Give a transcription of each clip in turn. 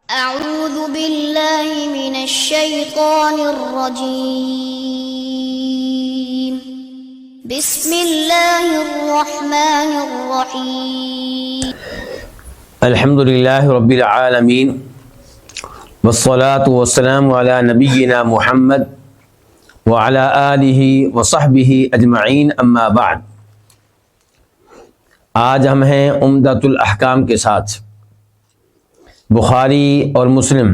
أعوذ بالله من الشيطان الرجيم بسم الله الرحمن الرحيم الحمد للہ رب العالمین والصلاة والسلام علی نبینا محمد وعلی آلہ وصحبہ اجمعین اما بعد۔ آج ہم ہیں عمدۃ الاحکام کے ساتھ۔ بخاری اور مسلم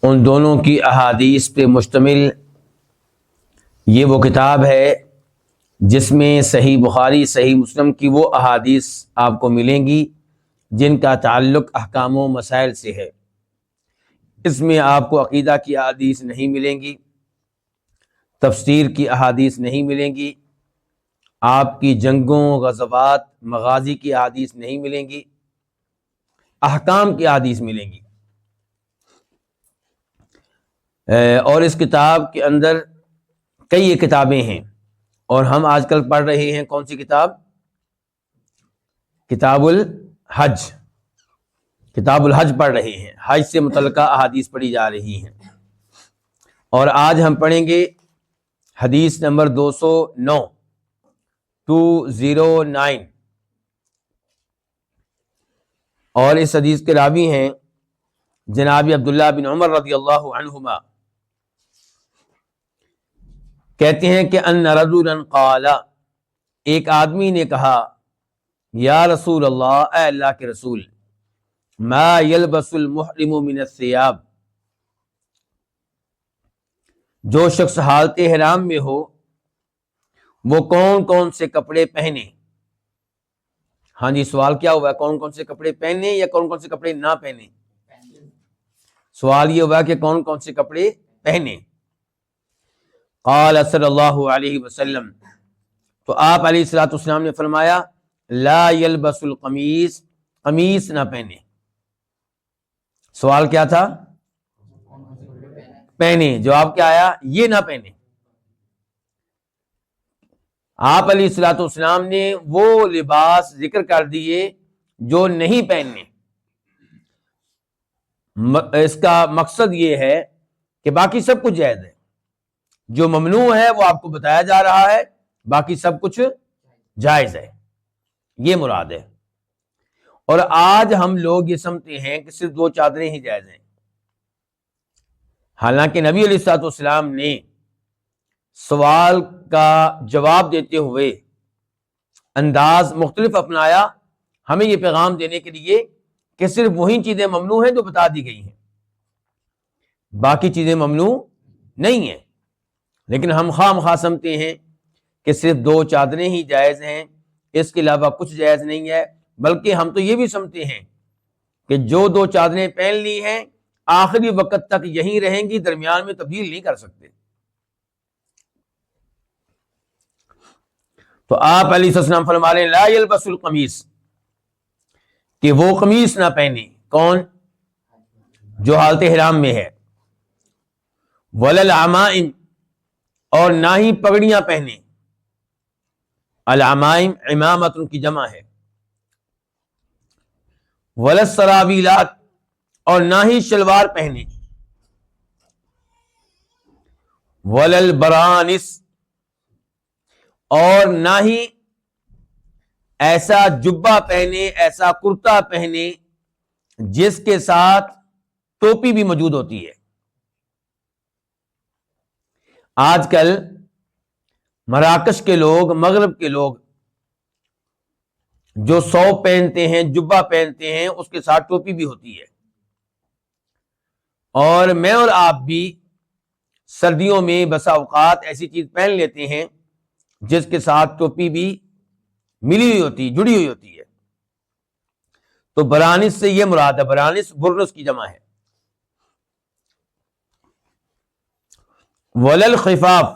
ان دونوں کی احادیث پہ مشتمل یہ وہ کتاب ہے جس میں صحیح بخاری صحیح مسلم کی وہ احادیث آپ کو ملیں گی جن کا تعلق احکام و مسائل سے ہے۔ اس میں آپ کو عقیدہ کی احادیث نہیں ملیں گی، تفسیر کی احادیث نہیں ملیں گی، آپ کی جنگوں، غزوات، مغازی کی احادیث نہیں ملیں گی، احکام کی احادیث ملیں گی۔ اور اس کتاب کے اندر کئی کتابیں ہیں، اور ہم آج کل پڑھ رہے ہیں کون سی کتاب؟ کتاب الحج پڑھ رہے ہیں، حج سے متعلقہ احادیث پڑھی جا رہی ہیں۔ اور آج ہم پڑھیں گے حدیث نمبر 209 اور اس حدیث کے راوی ہیں جناب عبداللہ بن عمر رضی اللہ عنہما۔ کہتے ہیں کہ ان رجلا قال، ایک آدمی نے کہا، یا رسول اللہ، اے اللہ کے رسول، ما یلبس المحرم من الثياب، جو شخص حالت احرام میں ہو وہ کون کون سے کپڑے پہنے؟ ہاں جی، سوال کیا ہوا ہے؟ کون کون سے کپڑے پہنے یا کون کون سے کپڑے نہ پہنے؟ سوال یہ ہوا کہ کون کون سے کپڑے پہنے۔ قال صلی اللہ علیہ وسلم، تو آپ علیہ الصلوۃ والسلام نے فرمایا، لا یلبس القمیص، قمیص نہ پہنے۔ سوال کیا تھا؟ پہنے۔ جواب کیا آیا؟ یہ نہ پہنے۔ آپ علیہ الصلوۃ والسلام نے وہ لباس ذکر کر دیے جو نہیں پہننے۔ اس کا مقصد یہ ہے کہ باقی سب کچھ جائز ہے، جو ممنوع ہے وہ آپ کو بتایا جا رہا ہے، باقی سب کچھ جائز ہے، یہ مراد ہے۔ اور آج ہم لوگ یہ سمجھتے ہیں کہ صرف 2 چادریں ہی جائز ہیں، حالانکہ نبی علیہ الصلوۃ والسلام نے سوال کا جواب دیتے ہوئے انداز مختلف اپنایا، ہمیں یہ پیغام دینے کے لیے کہ صرف وہی چیزیں ممنوع ہیں جو بتا دی گئی ہیں، باقی چیزیں ممنوع نہیں ہیں۔ لیکن ہم خواہ مخواہ سمجھتے ہیں کہ صرف 2 چادریں ہی جائز ہیں، اس کے علاوہ کچھ جائز نہیں ہے، بلکہ ہم تو یہ بھی سمجھتے ہیں کہ جو 2 چادریں پہن لی ہیں آخری وقت تک یہیں رہیں گی، درمیان میں تبدیل نہیں کر سکتے۔ تو آپ علیہ السلام فرما رہے ہیں لا یلبس القمیص، کہ وہ قمیص نہ پہنے۔ کون؟ جو حالت احرام میں ہے۔ ولا العمائم، اور نہ ہی پگڑیاں پہنے۔ العمائم عمامت کی جمع ہے۔ ولا السراویلات، اور نہ ہی شلوار پہنے۔ ولا البرانس، اور نہ ہی ایسا جبہ پہنے، ایسا کرتا پہنے جس کے ساتھ ٹوپی بھی موجود ہوتی ہے۔ آج کل مراکش کے لوگ، مغرب کے لوگ جو ثوب پہنتے ہیں، جبہ پہنتے ہیں، اس کے ساتھ ٹوپی بھی ہوتی ہے۔ اور میں اور آپ بھی سردیوں میں بسا اوقات ایسی چیز پہن لیتے ہیں جس کے ساتھ ٹوپی بھی ملی ہوئی ہوتی، جڑی ہوئی ہوتی ہے۔ تو برانس سے یہ مراد ہے، برانس برنس کی جمع ہے۔ ولا الخفاف،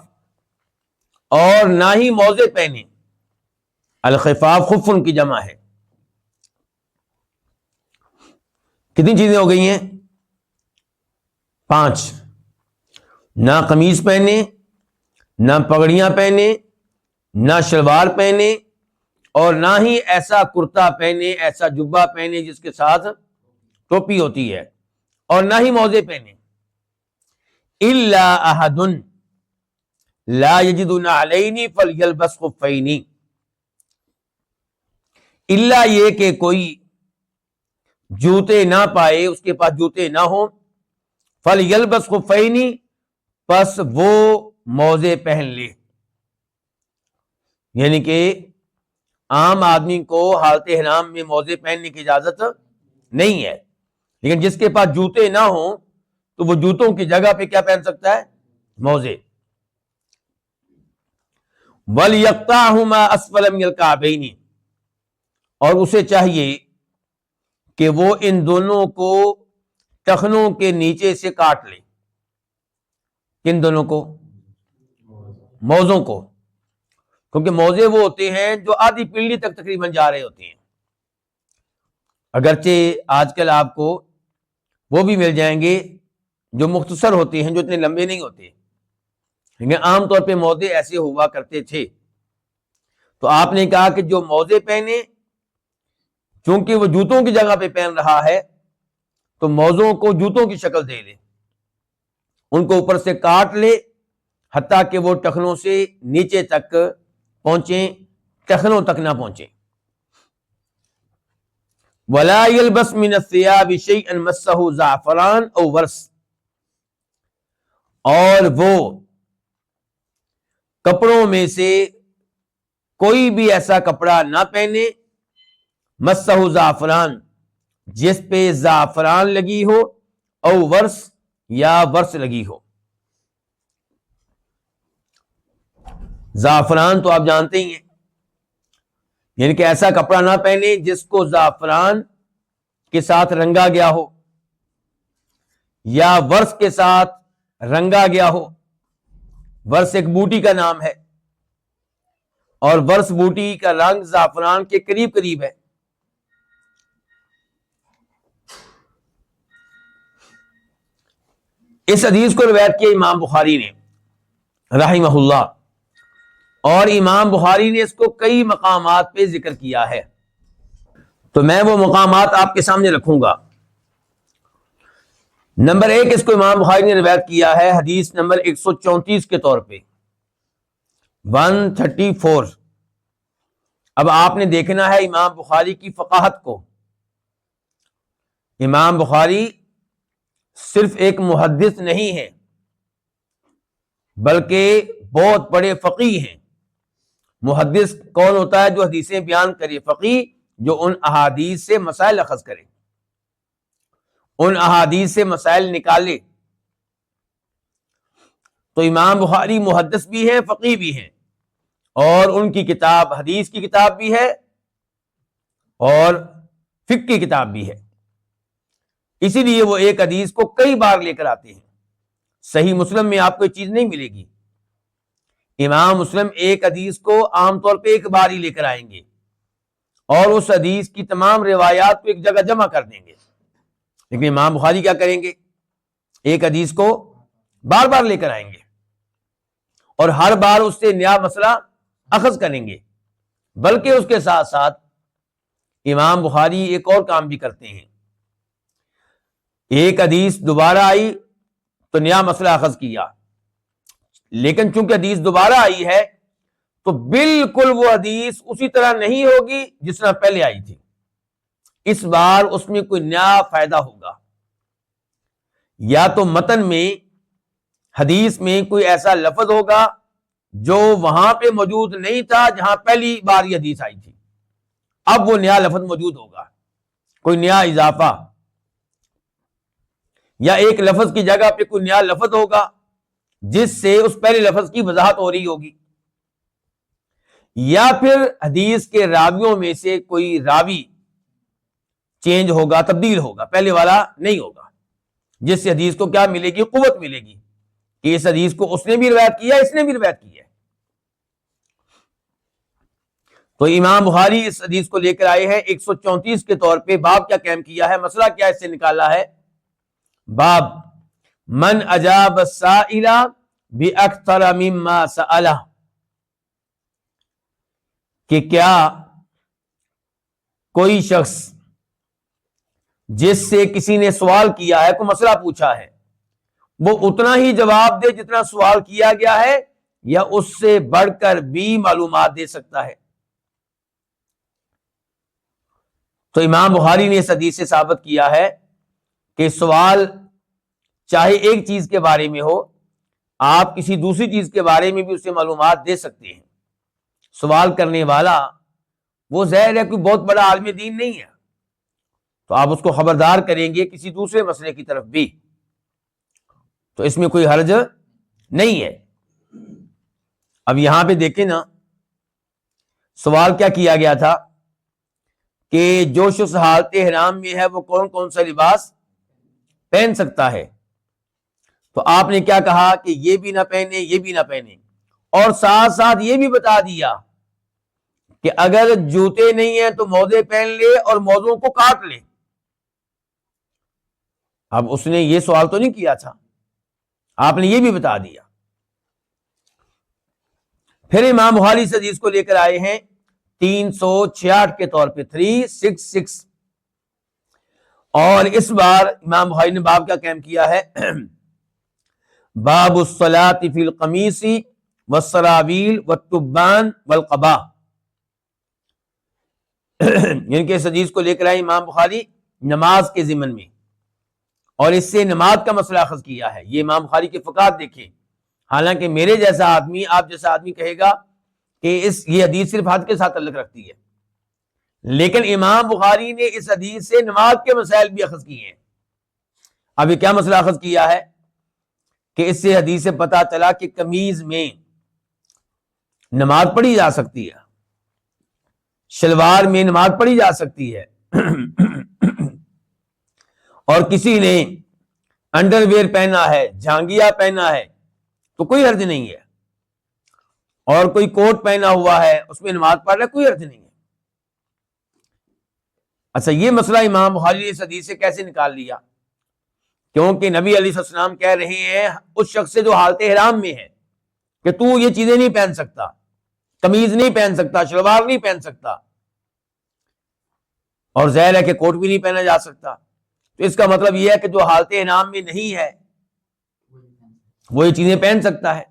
اور نہ ہی موزے پہنے۔ الخفاف خفن کی جمع ہے۔ کتنی چیزیں ہو گئی ہیں؟ 5۔ نہ قمیص پہنے، نہ پگڑیاں پہنے، نہ شلوار پہنے، اور نہ ہی ایسا کرتا پہنے، ایسا جبہ پہنے جس کے ساتھ ٹوپی ہوتی ہے۔ اور نہ ہی موزے پہنے. الا احد لا یجد نعلین فلیلبس خفین، الا یہ کہ کوئی جوتے نہ پائے، اس کے پاس جوتے نہ ہوں، فلیلبس خفین، پس وہ موزے پہن لے. یعنی کہ عام آدمی کو حالت احرام میں موزے پہننے کی اجازت نہیں ہے، لیکن جس کے پاس جوتے نہ ہوں تو وہ جوتوں کی جگہ پہ کیا پہن سکتا ہے؟ موزے. وَلْيَقْطَعْهُ مَا أَسْفَلَ مِنَ الْكَعْبَيْنِ، اور اسے چاہیے کہ وہ ان دونوں کو ٹخنوں کے نیچے سے کاٹ لے. کن دونوں کو؟ موزوں کو، کیونکہ موزے وہ ہوتے ہیں جو آدھی پنڈلی تک تقریباً جا رہے ہوتے ہیں. اگرچہ آج کل آپ کو وہ بھی مل جائیں گے جو مختصر ہوتے ہیں، جو اتنے لمبے نہیں ہوتے، لیکن عام طور پہ موزے ایسے ہوا کرتے تھے. تو آپ نے کہا کہ جو موزے پہنے، چونکہ وہ جوتوں کی جگہ پہ پہن رہا ہے تو موزوں کو جوتوں کی شکل دے لے، ان کو اوپر سے کاٹ لے حتیٰ کہ وہ ٹخنوں سے نیچے تک پہنچیں، ٹخنوں تک نہ پہنچیں. وَلَا يَلْبَسْ مِنَ الثِّيَابِ شَيْئًا مَسَّهُ زَعْفَرَانٌ أَوْ وَرْسٌ، اور وہ کپڑوں میں سے کوئی بھی ایسا کپڑا نہ پہنے مسّہ زعفران، جس پہ زعفران لگی ہو، او ورس، یا ورس لگی ہو. زعفران تو آپ جانتے ہی ہیں، یعنی کہ ایسا کپڑا نہ پہنے جس کو زعفران کے ساتھ رنگا گیا ہو یا ورس کے ساتھ رنگا گیا ہو. ورس ایک بوٹی کا نام ہے، اور ورس بوٹی کا رنگ زعفران کے قریب قریب ہے. اس حدیث کو روایت کیا امام بخاری نے رحمہ اللہ، اور امام بخاری نے اس کو کئی مقامات پہ ذکر کیا ہے، تو میں وہ مقامات آپ کے سامنے رکھوں گا. نمبر 1 اس کو امام بخاری نے روایت کیا ہے حدیث نمبر 134 کے طور پہ، 134. اب آپ نے دیکھنا ہے امام بخاری کی فقاہت کو. امام بخاری صرف ایک محدث نہیں ہے بلکہ بہت بڑے فقیہ ہیں. محدث کون ہوتا ہے؟ جو حدیثیں بیان کرے. فقیہ جو ان احادیث سے مسائل اخذ کرے، ان احادیث سے مسائل نکالے. تو امام بخاری محدث بھی ہیں، فقیہ بھی ہیں، اور ان کی کتاب حدیث کی کتاب بھی ہے اور فقہ کی کتاب بھی ہے. اسی لیے وہ ایک حدیث کو کئی بار لے کر آتے ہیں. صحیح مسلم میں آپ کو یہ چیز نہیں ملے گی. امام مسلم ایک حدیث کو عام طور پہ ایک بار ہی لے کر آئیں گے اور اس حدیث کی تمام روایات کو ایک جگہ جمع کر دیں گے. لیکن امام بخاری کیا کریں گے؟ ایک حدیث کو بار بار لے کر آئیں گے اور ہر بار اس سے نیا مسئلہ اخذ کریں گے. بلکہ اس کے ساتھ ساتھ امام بخاری ایک اور کام بھی کرتے ہیں. ایک حدیث دوبارہ آئی تو نیا مسئلہ اخذ کیا، لیکن چونکہ حدیث دوبارہ آئی ہے تو بالکل وہ حدیث اسی طرح نہیں ہوگی جس طرح پہلے آئی تھی. اس بار اس میں کوئی نیا فائدہ ہوگا، یا تو متن میں حدیث میں کوئی ایسا لفظ ہوگا جو وہاں پہ موجود نہیں تھا جہاں پہلی بار یہ حدیث آئی تھی. اب وہ نیا لفظ موجود ہوگا، کوئی نیا اضافہ، یا ایک لفظ کی جگہ پہ کوئی نیا لفظ ہوگا جس سے اس پہلے لفظ کی وضاحت ہو رہی ہوگی. یا پھر حدیث کے راویوں میں سے کوئی راوی چینج ہوگا، تبدیل ہوگا، پہلے والا نہیں ہوگا، جس سے حدیث کو کیا ملے گی؟ قوت ملے گی کہ اس حدیث کو اس نے بھی روایت کیا، اس نے بھی روایت کی ہے. تو امام بخاری اس حدیث کو لے کر آئے ہیں 134 کے طور پہ. باب کیا قائم کیا ہے؟ مسئلہ کیا اس سے نکالا ہے؟ باب من اجاب السائل باکثر مما سألہ، کہ کیا کوئی شخص جس سے کسی نے سوال کیا ہے، کوئی مسئلہ پوچھا ہے، وہ اتنا ہی جواب دے جتنا سوال کیا گیا ہے، یا اس سے بڑھ کر بھی معلومات دے سکتا ہے۔ تو امام بخاری نے اس حدیث سے ثابت کیا ہے کہ سوال چاہے ایک چیز کے بارے میں ہو، آپ کسی دوسری چیز کے بارے میں بھی اسے معلومات دے سکتے ہیں۔ سوال کرنے والا وہ ظاہر ہے کوئی بہت بڑا عالم دین نہیں ہے، تو آپ اس کو خبردار کریں گے کسی دوسرے مسئلے کی طرف بھی، تو اس میں کوئی حرج نہیں ہے۔ اب یہاں پہ دیکھیں نا، سوال کیا کیا گیا تھا کہ جو شخص حالت احرام میں ہے وہ کون کون سا لباس پہن سکتا ہے، تو آپ نے کیا کہا کہ یہ بھی نہ پہنے، یہ بھی نہ پہنے، اور ساتھ ساتھ یہ بھی بتا دیا کہ اگر جوتے نہیں ہیں تو موزے پہن لے اور موزوں کو کاٹ لے۔ اب اس نے یہ سوال تو نہیں کیا تھا، آپ نے یہ بھی بتا دیا۔ پھر امام بخاری اس حدیث کو لے کر آئے ہیں 366 کے طور پہ، 366، اور اس بار امام بخاری نے باب کا قائم کیا ہے، باب الصلاۃ فی القمیص والسراویل والتبان والقباء، یعنی کہ اس حدیث کو لے کر آئے امام بخاری نماز کے ضمن میں، اور اس سے نماز کا مسئلہ اخذ کیا ہے۔ یہ امام بخاری کے فقہات دیکھیں، حالانکہ میرے جیسا آدمی، آپ جیسا آدمی کہے گا کہ یہ حدیث صرف حج کے ساتھ تعلق رکھتی ہے، لیکن امام بخاری نے اس حدیث سے نماز کے مسائل بھی اخذ کیے ہیں۔ اب یہ کیا مسئلہ اخذ کیا ہے کہ اس سے حدیث سے پتہ چلا کہ قمیض میں نماز پڑھی جا سکتی ہے، شلوار میں نماز پڑھی جا سکتی ہے، اور کسی نے انڈر ویئر پہنا ہے، جھانگیا پہنا ہے تو کوئی حرج نہیں ہے، اور کوئی کوٹ پہنا ہوا ہے اس میں نماز پڑھ رہا ہے، کوئی حرج نہیں ہے۔ اچھا، یہ مسئلہ امام بخاری نے اس حدیث سے کیسے نکال لیا؟ کیونکہ نبی علیہ السلام کہہ رہے ہیں اس شخص سے جو حالت احرام میں ہے کہ تو یہ چیزیں نہیں پہن سکتا، قمیض نہیں پہن سکتا، شلوار نہیں پہن سکتا، اور ظاہر ہے کہ کوٹ بھی نہیں پہنا جا سکتا۔ تو اس کا مطلب یہ ہے کہ جو حالت احرام میں نہیں ہے وہ یہ چیزیں پہن سکتا ہے،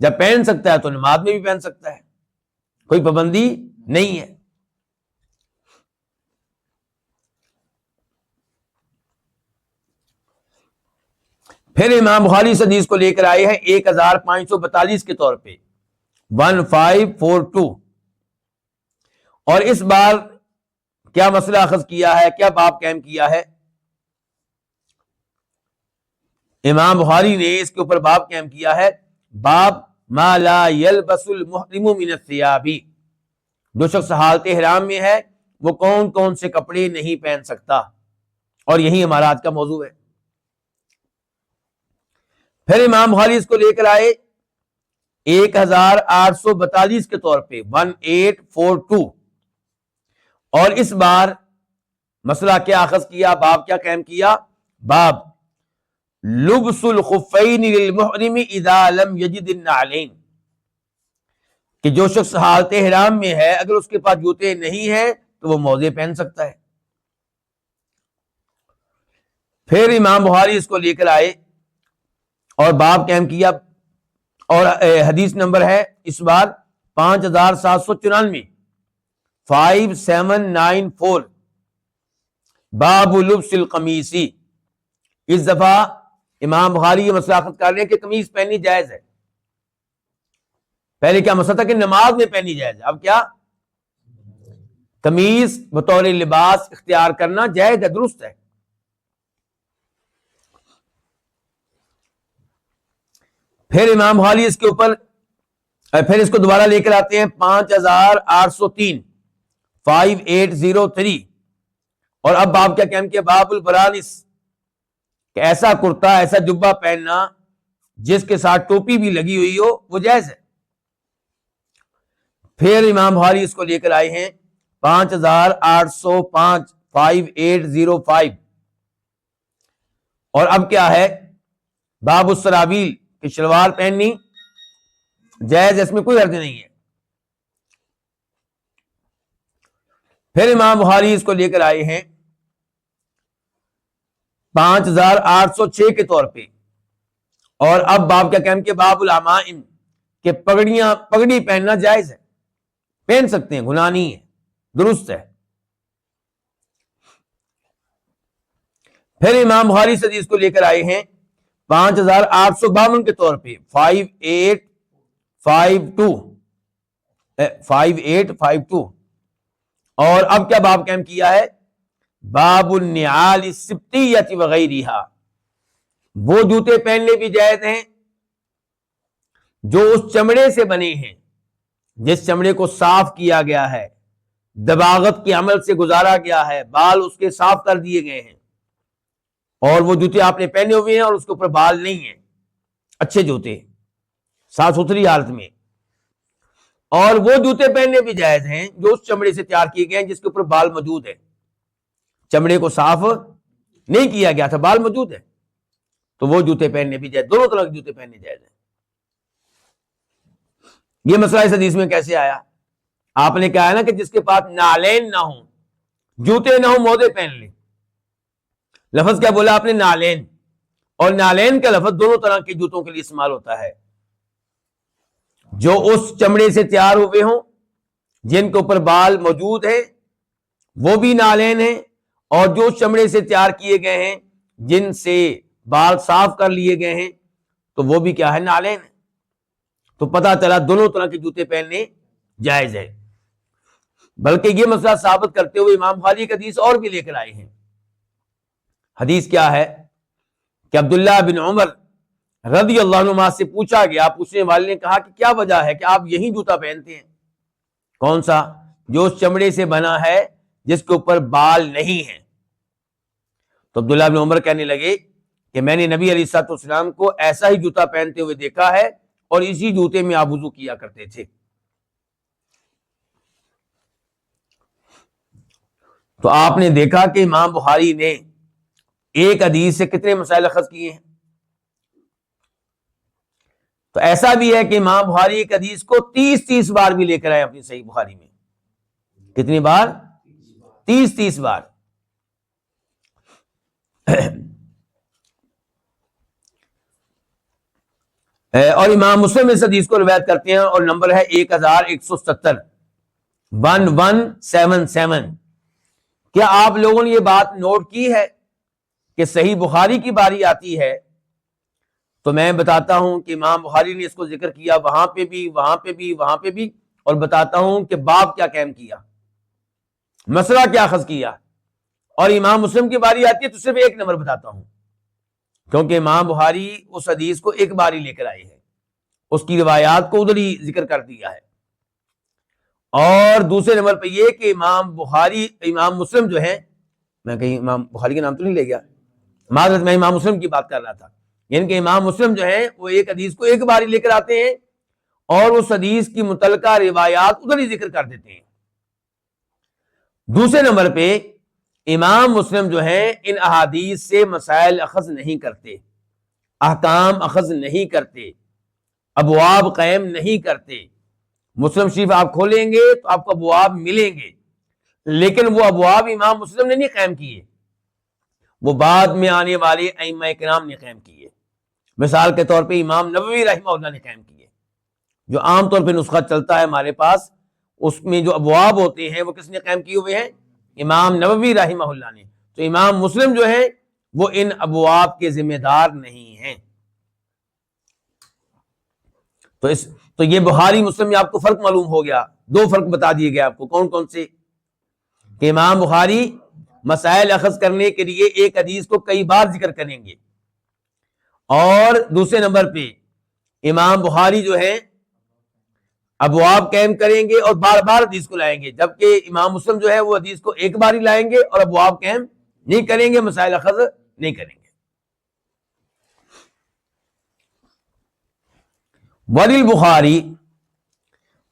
جب پہن سکتا ہے تو نماز میں بھی پہن سکتا ہے، کوئی پابندی نہیں ہے۔ پھر امام بخاری اس حدیث کو لے کر آئے ہیں 1542 کے طور پہ، 1542، اور اس بار کیا مسئلہ اخذ کیا ہے، کیا باب قائم کیا ہے؟ امام بخاری نے اس کے اوپر باب قائم کیا ہے، باب ما لا يلبس المحرم من الثياب، جو شخص حالت احرام میں ہے وہ کون کون سے کپڑے نہیں پہن سکتا، اور یہی ہمارا آج کا موضوع ہے۔ پھر امام بخاری اس کو لے کر آئے 1842 کے طور پہ، 1842، اور اس بار مسئلہ کیا اخذ کیا، باب کیا قائم کیا؟ باب لبس الخفین للمحرم اذا لم یجد النعلین، کہ جو شخص حالت احرام میں ہے اگر اس کے پاس جوتے نہیں ہیں تو وہ موزے پہن سکتا ہے۔ پھر امام بخاری اس کو لے کر آئے اور باب قائم کیا، اور حدیث نمبر ہے اس بار 5794، 5794، باب لبس القمیص۔ اس دفعہ امام بخاری یہ مسئلہ اخذ کر رہے ہیں کہ قمیض پہننی جائز ہے۔ پہلے کیا مسئلہ تھا کہ نماز میں پہنی جائز ہے، اب کیا قمیض بطور لباس اختیار کرنا جائز ہے، درست ہے۔ پھر امام بخاری اس کے اوپر پھر اس کو دوبارہ لے کر آتے ہیں 5803، 5803، اور اب باب کیا قائم کیا؟ باب البرانس، کہ ایسا کرتا، ایسا جبہ پہننا جس کے ساتھ ٹوپی بھی لگی ہوئی ہو وہ جائز ہے۔ پھر امام بخاری اس کو لے کر آئے ہیں 5805، 5805، اور اب کیا ہے؟ باب السراویل، کہ شلوار پہننی جائز ہے، اس میں کوئی حرج نہیں ہے۔ پھر امام بخاری اس کو لے کر آئے ہیں 5806 کے طور پہ. اور اب باب کیا قائم کیا؟ باب العمائم، کہ پگڑی پہننا جائز ہے، پہن سکتے ہیں، گناہ نہیں ہے، درست ہے. پھر امام بخاری اس حدیث کو لے کر آئے ہیں 5852 کے طور پہ، 5852. اور اب کیا باب قائم کیا ہے؟ باب النعال السبتیۃ وغیرہا، وہ جوتے پہننے بھی جائز ہیں جو اس چمڑے سے بنے ہیں جس چمڑے کو صاف کیا گیا ہے، دباغت کے عمل سے گزارا گیا ہے، بال اس کے صاف کر دیے گئے ہیں، اور وہ جوتے آپ نے پہنے ہوئے ہیں اور اس کے اوپر بال نہیں ہیں، اچھے جوتے، صاف ستھری حالت میں. اور وہ جوتے پہننے بھی جائز ہیں جو اس چمڑے سے تیار کیے گئے ہیں جس کے اوپر بال موجود ہے، چمڑے کو صاف نہیں کیا گیا تھا، بال موجود ہے، تو وہ جوتے پہننے بھی جائز. دونوں طرح کے جوتے پہننے جائز ہیں. یہ مسئلہ اس حدیث میں کیسے آیا؟ آپ نے کہا ہے نا کہ جس کے پاس نالین نہ ہوں، جوتے نہ ہوں، موزے پہن لیں. لفظ کیا بولا آپ نے؟ نالین. اور نالین کا لفظ دونوں طرح کے جوتوں کے لیے استعمال ہوتا ہے، جو اس چمڑے سے تیار ہوئے ہوں، جن کے اوپر بال موجود ہیں، وہ بھی نالین ہیں، اور جو اس چمڑے سے تیار کیے گئے ہیں جن سے بال صاف کر لیے گئے ہیں، تو وہ بھی کیا ہے؟ نالین ہے. تو پتہ چلا دونوں طرح کے جوتے پہننے جائز ہے. بلکہ یہ مسئلہ ثابت کرتے ہوئے امام بخاری ایک حدیث اور بھی لے کر آئے ہیں. حدیث کیا ہے کہ عبداللہ بن عمر رضی اللہ عنہما سے پوچھا گیا، پوچھنے والے نے کہا کہ کیا وجہ ہے کہ آپ یہی جوتا پہنتے ہیں؟ کون سا؟ جو اس چمڑے سے بنا ہے جس کے اوپر بال نہیں ہیں. تو عبداللہ بن عمر کہنے لگے کہ میں نے نبی علیہ الصلوۃ والسلام کو ایسا ہی جوتا پہنتے ہوئے دیکھا ہے، اور اسی جوتے میں آپ وضو کیا کرتے تھے. تو آپ نے دیکھا کہ امام بخاری نے ایک حدیث سے کتنے مسائل اخذ کیے ہیں. تو ایسا بھی ہے کہ امام بخاری ایک حدیث کو 30 بار بھی لے کر آئے اپنی صحیح بخاری میں. کتنی بار؟ 30 بار. اور امام مسلم اس حدیث کو روایت کرتے ہیں، اور نمبر ہے 1170، 1177. کیا آپ لوگوں نے یہ بات نوٹ کی ہے کہ صحیح بخاری کی باری آتی ہے تو میں بتاتا ہوں کہ امام بخاری نے اس کو ذکر کیا وہاں پہ بھی، وہاں پہ بھی، وہاں پہ بھی، اور بتاتا ہوں کہ باب کیا قائم کیا، مسئلہ کیا اخذ کیا. اور امام مسلم کی باری آتی ہے تو صرف ایک نمبر بتاتا ہوں، کیونکہ امام بخاری اس حدیث کو ایک باری لے کر آئے ہیں، اس کی روایات کو ادھر ہی ذکر کر دیا ہے. اور دوسرے نمبر پہ یہ کہ امام مسلم جو ہے، میں کہیں امام بخاری کا نام تو نہیں لے گیا، معذرت، میں امام مسلم کی بات کر رہا تھا، یعنی کہ امام مسلم جو ہے وہ ایک حدیث کو ایک باری لے کر آتے ہیں اور اس حدیث کی متعلقہ روایات ادھر ہی ذکر کر دیتے ہیں. دوسرے نمبر پہ امام مسلم جو ہے ان احادیث سے مسائل اخذ نہیں کرتے، احکام اخذ نہیں کرتے، ابواب قائم نہیں کرتے. مسلم شریف آپ کھولیں گے تو آپ کو ابواب ملیں گے، لیکن وہ ابواب امام مسلم نے نہیں قائم کیے، وہ بعد میں آنے والے ائمہ کرام نے قائم کیے. مثال کے طور پہ امام نووی رحمہ اللہ نے قائم کیے. جو عام طور پہ نسخہ چلتا ہے ہمارے پاس، اس میں جو ابواب ہوتے ہیں وہ کس نے قائم کیے ہوئے ہیں؟ امام نووی رحمہ اللہ نے. تو امام مسلم جو ہے وہ ان ابواب کے ذمہ دار نہیں ہیں. تو یہ بخاری مسلم میں آپ کو فرق معلوم ہو گیا. دو فرق بتا دیے گئے آپ کو. کون کون سے؟ کہ امام بخاری مسائل اخذ کرنے کے لیے ایک حدیث کو کئی بار ذکر کریں گے، اور دوسرے نمبر پہ امام بخاری جو ہے ابواب قائم کریں گے اور بار بار حدیث کو لائیں گے، جبکہ امام مسلم جو ہے وہ حدیث کو ایک بار ہی لائیں گے اور ابواب قائم نہیں کریں گے، مسائل اخذ نہیں کریں گے. ولی البخاری،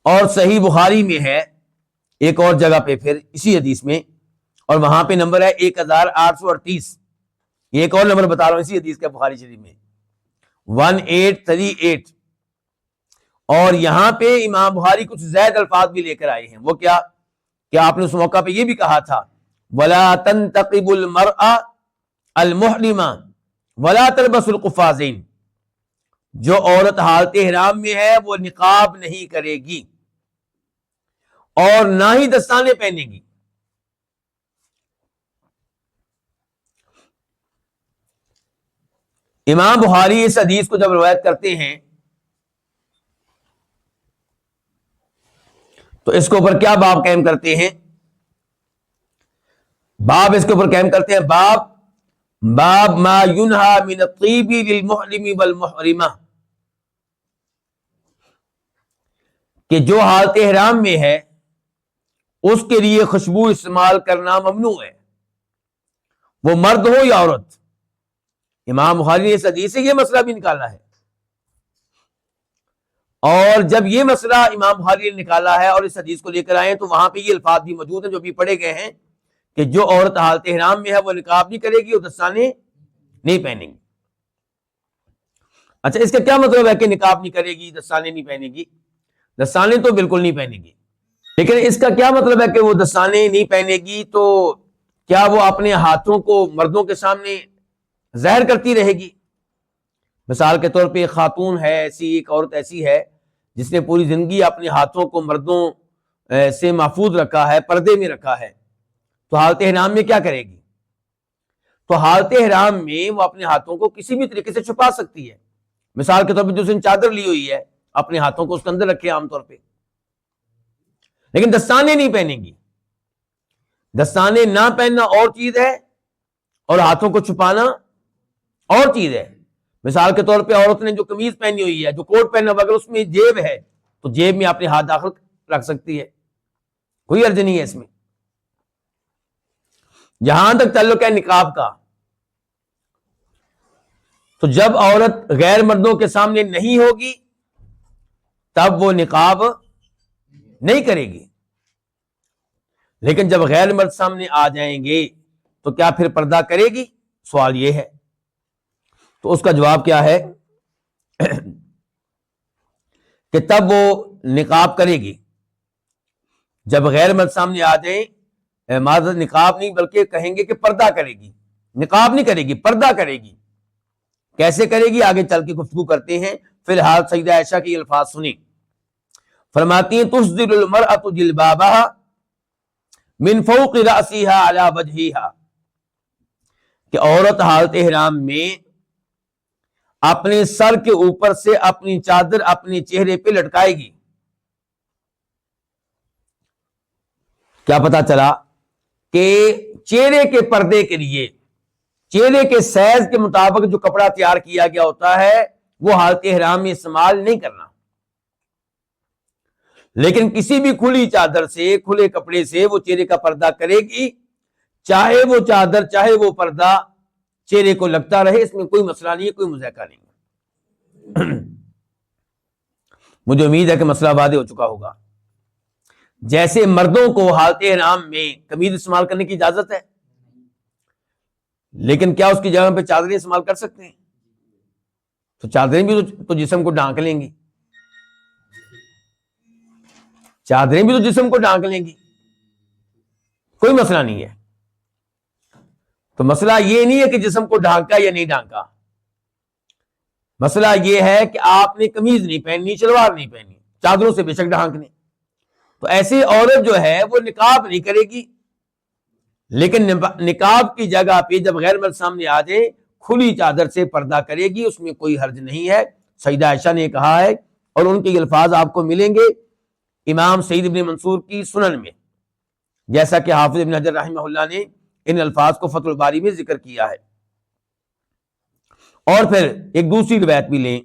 اور صحیح بخاری میں ہے ایک اور جگہ پہ پھر اسی حدیث میں، اور وہاں پہ نمبر ہے 1838. یہ ایک اور نمبر بتا رہا ہوں اسی حدیث کا، بخاری شریف میں 1838. اور یہاں پہ امام بخاری کچھ زائد الفاظ بھی لے کر آئے ہیں. وہ کیا کہ آپ نے اس موقع پہ یہ بھی کہا تھا وَلَا تَنْتَقِبُ الْمَرْأَ المحرمہ ولا تلبس القفازین، جو عورت حالت احرام میں ہے وہ نقاب نہیں کرے گی اور نہ ہی دستانے پہنے گی۔ امام بخاری اس حدیث کو جب روایت کرتے ہیں تو اس کے اوپر کیا باب قائم کرتے ہیں؟ باب اس کے اوپر قائم کرتے ہیں باب ما ینہا من الطیب للمحرم والمحرمہ، کہ جو حالت احرام میں ہے اس کے لیے خوشبو استعمال کرنا ممنوع ہے، وہ مرد ہو یا عورت۔ امام بخاری نے اس حدیث سے یہ مسئلہ بھی نکالا ہے، اور جب یہ مسئلہ امام بخاری نے نکالا ہے اور اس حدیث کو لے کر آئے تو وہاں پہ یہ الفاظ بھی موجود ہیں جو بھی پڑھے گئے ہیں کہ جو عورت حالت احرام میں ہے وہ نقاب نہیں کرے گی اور دستانے نہیں پہنے گی۔ اچھا، اس کا کیا مطلب ہے کہ نقاب نہیں کرے گی، دستانے نہیں پہنے گی؟ دستانے تو بالکل نہیں پہنے گی، لیکن اس کا کیا مطلب ہے کہ وہ دستانے نہیں پہنے گی؟ تو کیا وہ اپنے ہاتھوں کو مردوں کے سامنے ظاہر کرتی رہے گی؟ مثال کے طور پہ ایک خاتون ہے ایسی، ایک عورت ایسی ہے جس نے پوری زندگی اپنے ہاتھوں کو مردوں سے محفوظ رکھا ہے، پردے میں رکھا ہے، تو حالت احرام میں کیا کرے گی؟ تو حالت احرام میں وہ اپنے ہاتھوں کو کسی بھی طریقے سے چھپا سکتی ہے۔ مثال کے طور پہ جو اس نے چادر لی ہوئی ہے اپنے ہاتھوں کو اس کے اندر رکھے عام طور پہ، لیکن دستانے نہیں پہنے گی۔ دستانے نہ پہننا اور چیز ہے اور ہاتھوں کو چھپانا اور چیز ہے۔ مثال کے طور پہ عورت نے جو قمیض پہنی ہوئی ہے، جو کوٹ پہنا ہوا، اگر اس میں جیب ہے تو جیب میں اپنے ہاتھ داخل رکھ سکتی ہے، کوئی حرج نہیں ہے اس میں۔ جہاں تک تعلق ہے نقاب کا، تو جب عورت غیر مردوں کے سامنے نہیں ہوگی تب وہ نقاب نہیں کرے گی، لیکن جب غیر مرد سامنے آ جائیں گے تو کیا پھر پردہ کرے گی؟ سوال یہ ہے۔ تو اس کا جواب کیا ہے کہ تب وہ نقاب کرے گی جب غیر مرد سامنے آ جائیں، معذرت نقاب نہیں بلکہ کہیں گے کہ پردہ کرے گی، نقاب نہیں کرے گی، پردہ کرے گی۔ کیسے کرے گی آگے چل کے گفتگو کرتے ہیں، فی الحال سیدہ عائشہ کے الفاظ سنیں۔ فرماتی ہیں تسدل المرأة جلبابها من فوق رأسها على وجهها، کہ عورت حالت احرام میں اپنے سر کے اوپر سے اپنی چادر اپنے چہرے پہ لٹکائے گی۔ کیا پتا چلا کہ چہرے کے پردے کے لیے چہرے کے سائز کے مطابق جو کپڑا تیار کیا گیا ہوتا ہے وہ حالت احرام میں استعمال نہیں کرنا، لیکن کسی بھی کھلی چادر سے، کھلے کپڑے سے وہ چہرے کا پردہ کرے گی، چاہے وہ چادر چاہے وہ پردہ چہرے کو لگتا رہے، اس میں کوئی مسئلہ نہیں ہے، کوئی مذاکرہ نہیں ہے۔ مجھے امید ہے کہ مسئلہ واضح ہو چکا ہوگا۔ جیسے مردوں کو حالت احرام میں قمیض استعمال کرنے کی اجازت ہے، لیکن کیا اس کی جگہ پہ چادریں استعمال کر سکتے ہیں؟ تو چادریں بھی تو جسم کو ڈھانک لیں گی، چادریں بھی تو جسم کو ڈھانک لیں گی، کوئی مسئلہ نہیں ہے۔ تو مسئلہ یہ نہیں ہے کہ جسم کو ڈھانکا یا نہیں ڈھانکا، مسئلہ یہ ہے کہ آپ نے قمیض نہیں پہننی، شلوار نہیں پہننی، چادروں سے بے شک ڈھانکنے۔ تو ایسی عورت جو ہے وہ نقاب نہیں کرے گی، لیکن نقاب کی جگہ پہ جب غیر مرد سامنے آ جائے کھلی چادر سے پردہ کرے گی، اس میں کوئی حرج نہیں ہے۔ سیدہ عائشہ نے کہا ہے، اور ان کے الفاظ آپ کو ملیں گے امام سعید ابن منصور کی سنن میں، جیسا کہ حافظ ابن حجر رحمہ اللہ نے ان الفاظ کو فتح الباری میں ذکر کیا ہے۔ اور پھر ایک دوسری روایت بھی لیں،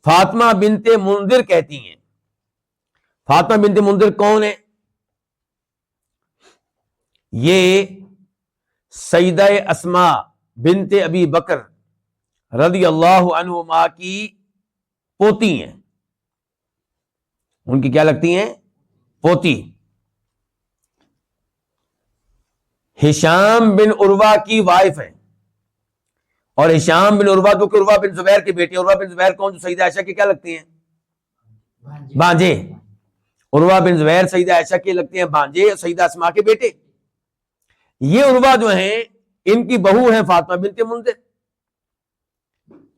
فاطمہ بنت منذر کہتی ہیں، فاطمہ بنت منذر کون ہے؟ یہ سیدہ اسماء بنت ابی بکر رضی اللہ عنہما کی پوتی ہیں، ان کی کیا لگتی ہیں؟ پوتی۔ ہشام بن عروہ کی وائف ہے، اور ہشام بن عروہ جو کہ عروہ بن زبیر کے بیٹے، عروہ بن زبیر کون؟ جو سیدہ عائشہ کے کیا لگتے ہیں؟ بانجے۔ عروہ بن زبیر سیدہ عائشہ کے لگتے ہیں بانجے، سیدہ اسماء کے بیٹے۔ یہ عروہ جو ہیں ان کی بہو ہیں فاطمہ بنت منذر،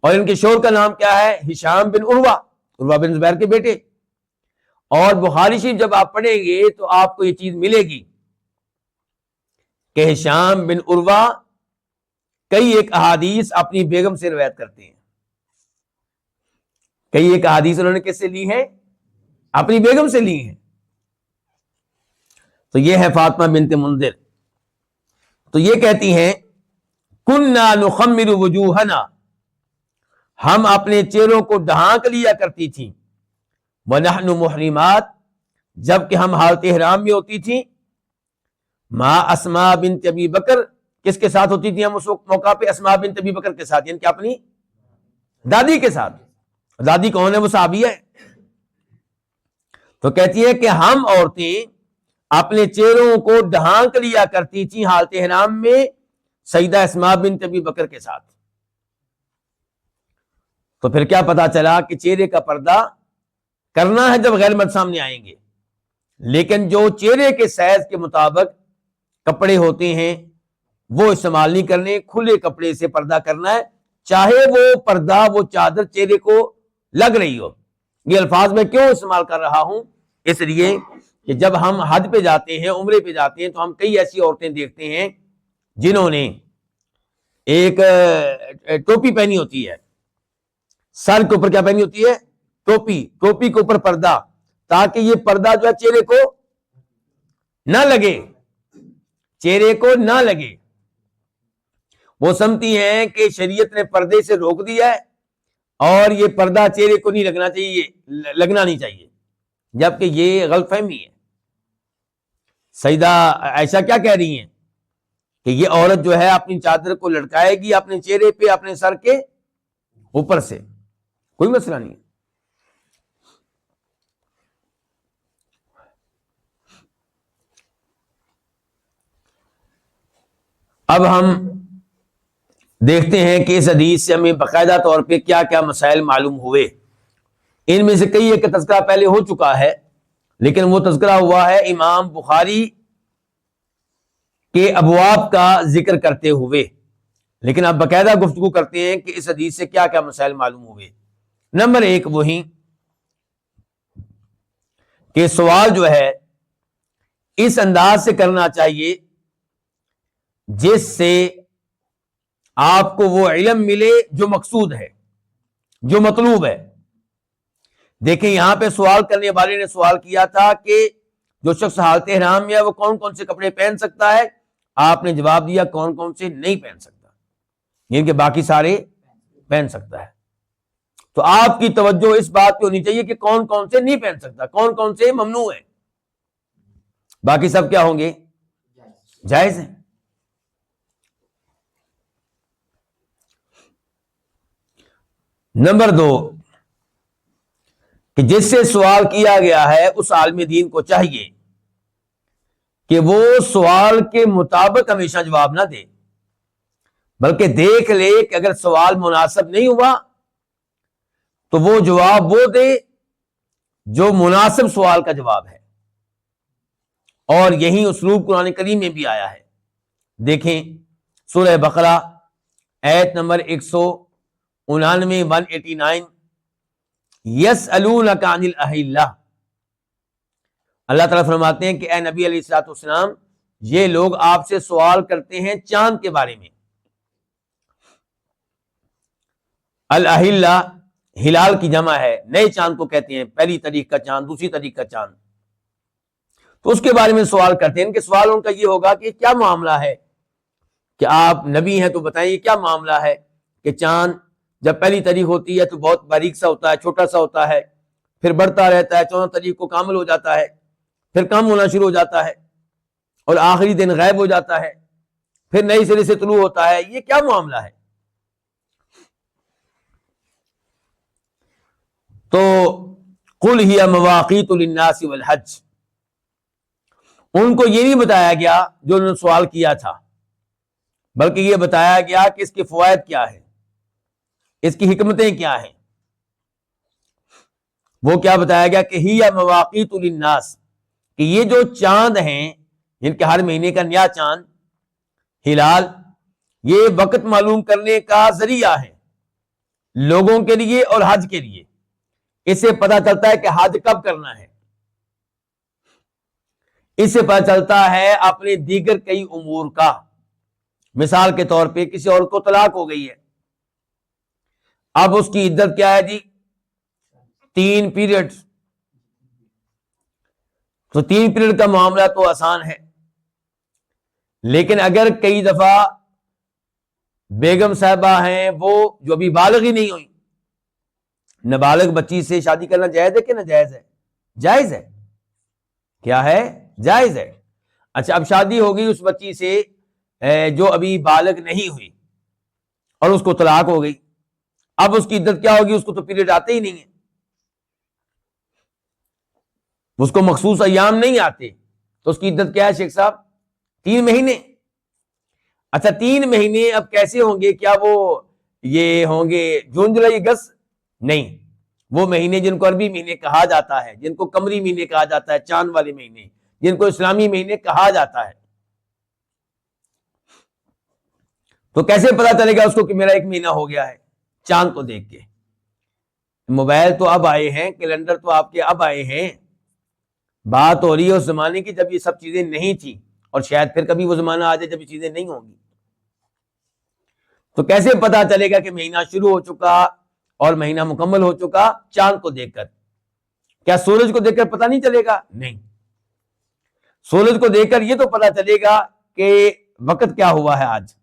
اور ان کے شوہر کا نام کیا ہے؟ ہشام بن عروہ بن زبیر کے بیٹے۔ اور بخاری شریف جب آپ پڑھیں گے تو آپ کو یہ چیز ملے گی کہ ہشام بن عروہ کئی ایک احادیث اپنی بیگم سے روایت کرتے ہیں، کئی ایک احادیث انہوں نے کس سے لی ہیں؟ اپنی بیگم سے لی ہیں۔ تو یہ ہے فاطمہ بنت منذر۔ تو یہ کہتی ہیں کننا نخمر وجوہنا، ہم اپنے چہروں کو ڈھانک لیا کرتی تھیں، وَنَحْنُ مُحْرِمَاتٍ، جبکہ ہم حالت احرام میں ہوتی تھیں، مَا اسماء بنت ابی بکر، کس کے ساتھ ہوتی تھی ہم اس موقع پہ؟ اسماء بنت ابی بکر کے ساتھ، یعنی کہ اپنی دادی کے ساتھ۔ دادی کون ہے؟ وہ صحابیہ ہے۔ تو کہتی ہے کہ ہم عورتیں اپنے چہروں کو ڈھانک لیا کرتی تھیں حالت احرام میں سیدہ اسماء بنت ابی بکر کے ساتھ۔ تو پھر کیا پتا چلا کہ چہرے کا پردہ کرنا ہے جب غیر مرد سامنے آئیں گے، لیکن جو چہرے کے سائز کے مطابق کپڑے ہوتے ہیں وہ استعمال نہیں کرنے، کھلے کپڑے سے پردہ کرنا ہے، چاہے وہ پردہ وہ چادر چہرے کو لگ رہی ہو۔ یہ الفاظ میں کیوں استعمال کر رہا ہوں؟ اس لیے کہ جب ہم حج پہ جاتے ہیں، عمرے پہ جاتے ہیں، تو ہم کئی ایسی عورتیں دیکھتے ہیں جنہوں نے ایک ٹوپی پہنی ہوتی ہے، سر کے اوپر کیا پہنی ہوتی ہے؟ ٹوپی کے اوپر پردہ، تاکہ یہ پردہ جو ہے چہرے کو نہ لگے، چہرے کو نہ لگے۔ وہ سمجھتی ہیں کہ شریعت نے پردے سے روک دیا ہے اور یہ پردہ چہرے کو نہیں لگنا چاہیے، لگنا نہیں چاہیے، جبکہ یہ غلط فہمی ہے۔ سیدہ عائشہ کیا کہہ رہی ہیں کہ یہ عورت جو ہے اپنی چادر کو لٹکائے گی اپنے چہرے پہ اپنے سر کے اوپر سے، کوئی مسئلہ نہیں ہے۔ اب ہم دیکھتے ہیں کہ اس حدیث سے ہمیں باقاعدہ طور پہ کیا کیا مسائل معلوم ہوئے۔ ان میں سے کئی ایک کا تذکرہ پہلے ہو چکا ہے، لیکن وہ تذکرہ ہوا ہے امام بخاری کے ابواب کا ذکر کرتے ہوئے، لیکن اب باقاعدہ گفتگو کرتے ہیں کہ اس حدیث سے کیا کیا مسائل معلوم ہوئے۔ نمبر ایک وہی کہ سوال جو ہے اس انداز سے کرنا چاہیے جس سے آپ کو وہ علم ملے جو مقصود ہے، جو مطلوب ہے۔ دیکھیں یہاں پہ سوال کرنے والے نے سوال کیا تھا کہ جو شخص حالت احرام میں ہے وہ کون کون سے کپڑے پہن سکتا ہے؟ آپ نے جواب دیا کون کون سے نہیں پہن سکتا، یعنی کہ باقی سارے پہن سکتا ہے۔ تو آپ کی توجہ اس بات پہ ہونی چاہیے کہ کون کون سے نہیں پہن سکتا، کون کون سے ممنوع ہیں، باقی سب کیا ہوں گے؟ جائز ہیں۔ نمبر دو کہ جس سے سوال کیا گیا ہے اس عالم دین کو چاہیے کہ وہ سوال کے مطابق ہمیشہ جواب نہ دے، بلکہ دیکھ لے کہ اگر سوال مناسب نہیں ہوا تو وہ جواب وہ دے جو مناسب سوال کا جواب ہے، اور یہی اسلوب قرآن کریم میں بھی آیا ہے۔ دیکھیں سورہ بقرہ آیت نمبر 199 189، یسألونک عن الاہلہ، اللہ تعالیٰ فرماتے ہیں کہ اے نبی علیہ الصلوۃ والسلام یہ لوگ آپ سے سوال کرتے ہیں چاند کے بارے میں۔ الاہلہ ہلال کی جمع ہے، نئے چاند کو کہتے ہیں، پہلی تاریخ کا چاند، دوسری تاریخ کا چاند، تو اس کے بارے میں سوال کرتے ہیں۔ ان کے سوال ان کا یہ ہوگا کہ کیا معاملہ ہے کہ آپ نبی ہیں تو بتائیں یہ کیا معاملہ ہے کہ چاند جب پہلی تاریخ ہوتی ہے تو بہت باریک سا ہوتا ہے، چھوٹا سا ہوتا ہے، پھر بڑھتا رہتا ہے، 14 تاریخ کو کامل ہو جاتا ہے، پھر کم ہونا شروع ہو جاتا ہے، اور آخری دن غائب ہو جاتا ہے، پھر نئی سرے سے طلوع ہوتا ہے، یہ کیا معاملہ ہے؟ تو قل ہی مواقیت للناس والحج، ان کو یہ نہیں بتایا گیا جو انہوں نے سوال کیا تھا، بلکہ یہ بتایا گیا کہ اس کے فوائد کیا ہیں، اس کی حکمتیں کیا ہیں۔ وہ کیا بتایا گیا کہ ہی مواقیت للناس، کہ یہ جو چاند ہیں جن کے ہر مہینے کا نیا چاند ہلال، یہ وقت معلوم کرنے کا ذریعہ ہے لوگوں کے لیے اور حج کے لیے. اس سے پتہ چلتا ہے کہ حج کب کرنا ہے. اس سے پتہ چلتا ہے اپنے دیگر کئی امور کا. مثال کے طور پہ کسی عورت کو طلاق ہو گئی ہے, اب اس کی عدت کیا ہے جی؟ 3 پیریڈ. تو 3 پیریڈ کا معاملہ تو آسان ہے, لیکن اگر کئی دفعہ بیگم صاحبہ ہیں وہ جو ابھی بالغ ہی نہیں ہوئی, نابالغ بچی سے شادی کرنا جائز ہے کہ ناجائز ہے؟ جائز ہے. کیا ہے؟ جائز ہے. اچھا, اب شادی ہو گئی اس بچی سے جو ابھی بالغ نہیں ہوئی اور اس کو طلاق ہو گئی, اب اس کی عدت کیا ہوگی؟ اس کو تو پیریڈ آتے ہی نہیں ہیں, اس کو مخصوص ایام نہیں آتے, تو اس کی عدت کیا ہے شیخ صاحب؟ 3 مہینے. اچھا 3 مہینے اب کیسے ہوں گے؟ کیا وہ یہ ہوں گے جون جولائی اگست؟ نہیں, وہ مہینے جن کو عربی مہینے کہا جاتا ہے, جن کو قمری مہینے کہا جاتا ہے, چاند والے مہینے, جن کو اسلامی مہینے کہا جاتا ہے. تو کیسے پتا چلے گا اس کو کہ میرا 1 مہینہ ہو گیا ہے؟ چاند کو دیکھ کے. موبائل تو اب آئے ہیں, کیلنڈر تو آپ کے اب آئے ہیں. بات ہو رہی ہے اس زمانے کی جب یہ سب چیزیں نہیں تھی, اور شاید پھر کبھی وہ زمانہ آ جائے جب یہ چیزیں نہیں ہوں گی. تو کیسے پتا چلے گا کہ مہینہ شروع ہو چکا اور مہینہ مکمل ہو چکا؟ چاند کو دیکھ کر. کیا سورج کو دیکھ کر پتا نہیں چلے گا؟ نہیں, سورج کو دیکھ کر یہ تو پتا چلے گا کہ وقت کیا ہوا ہے. آج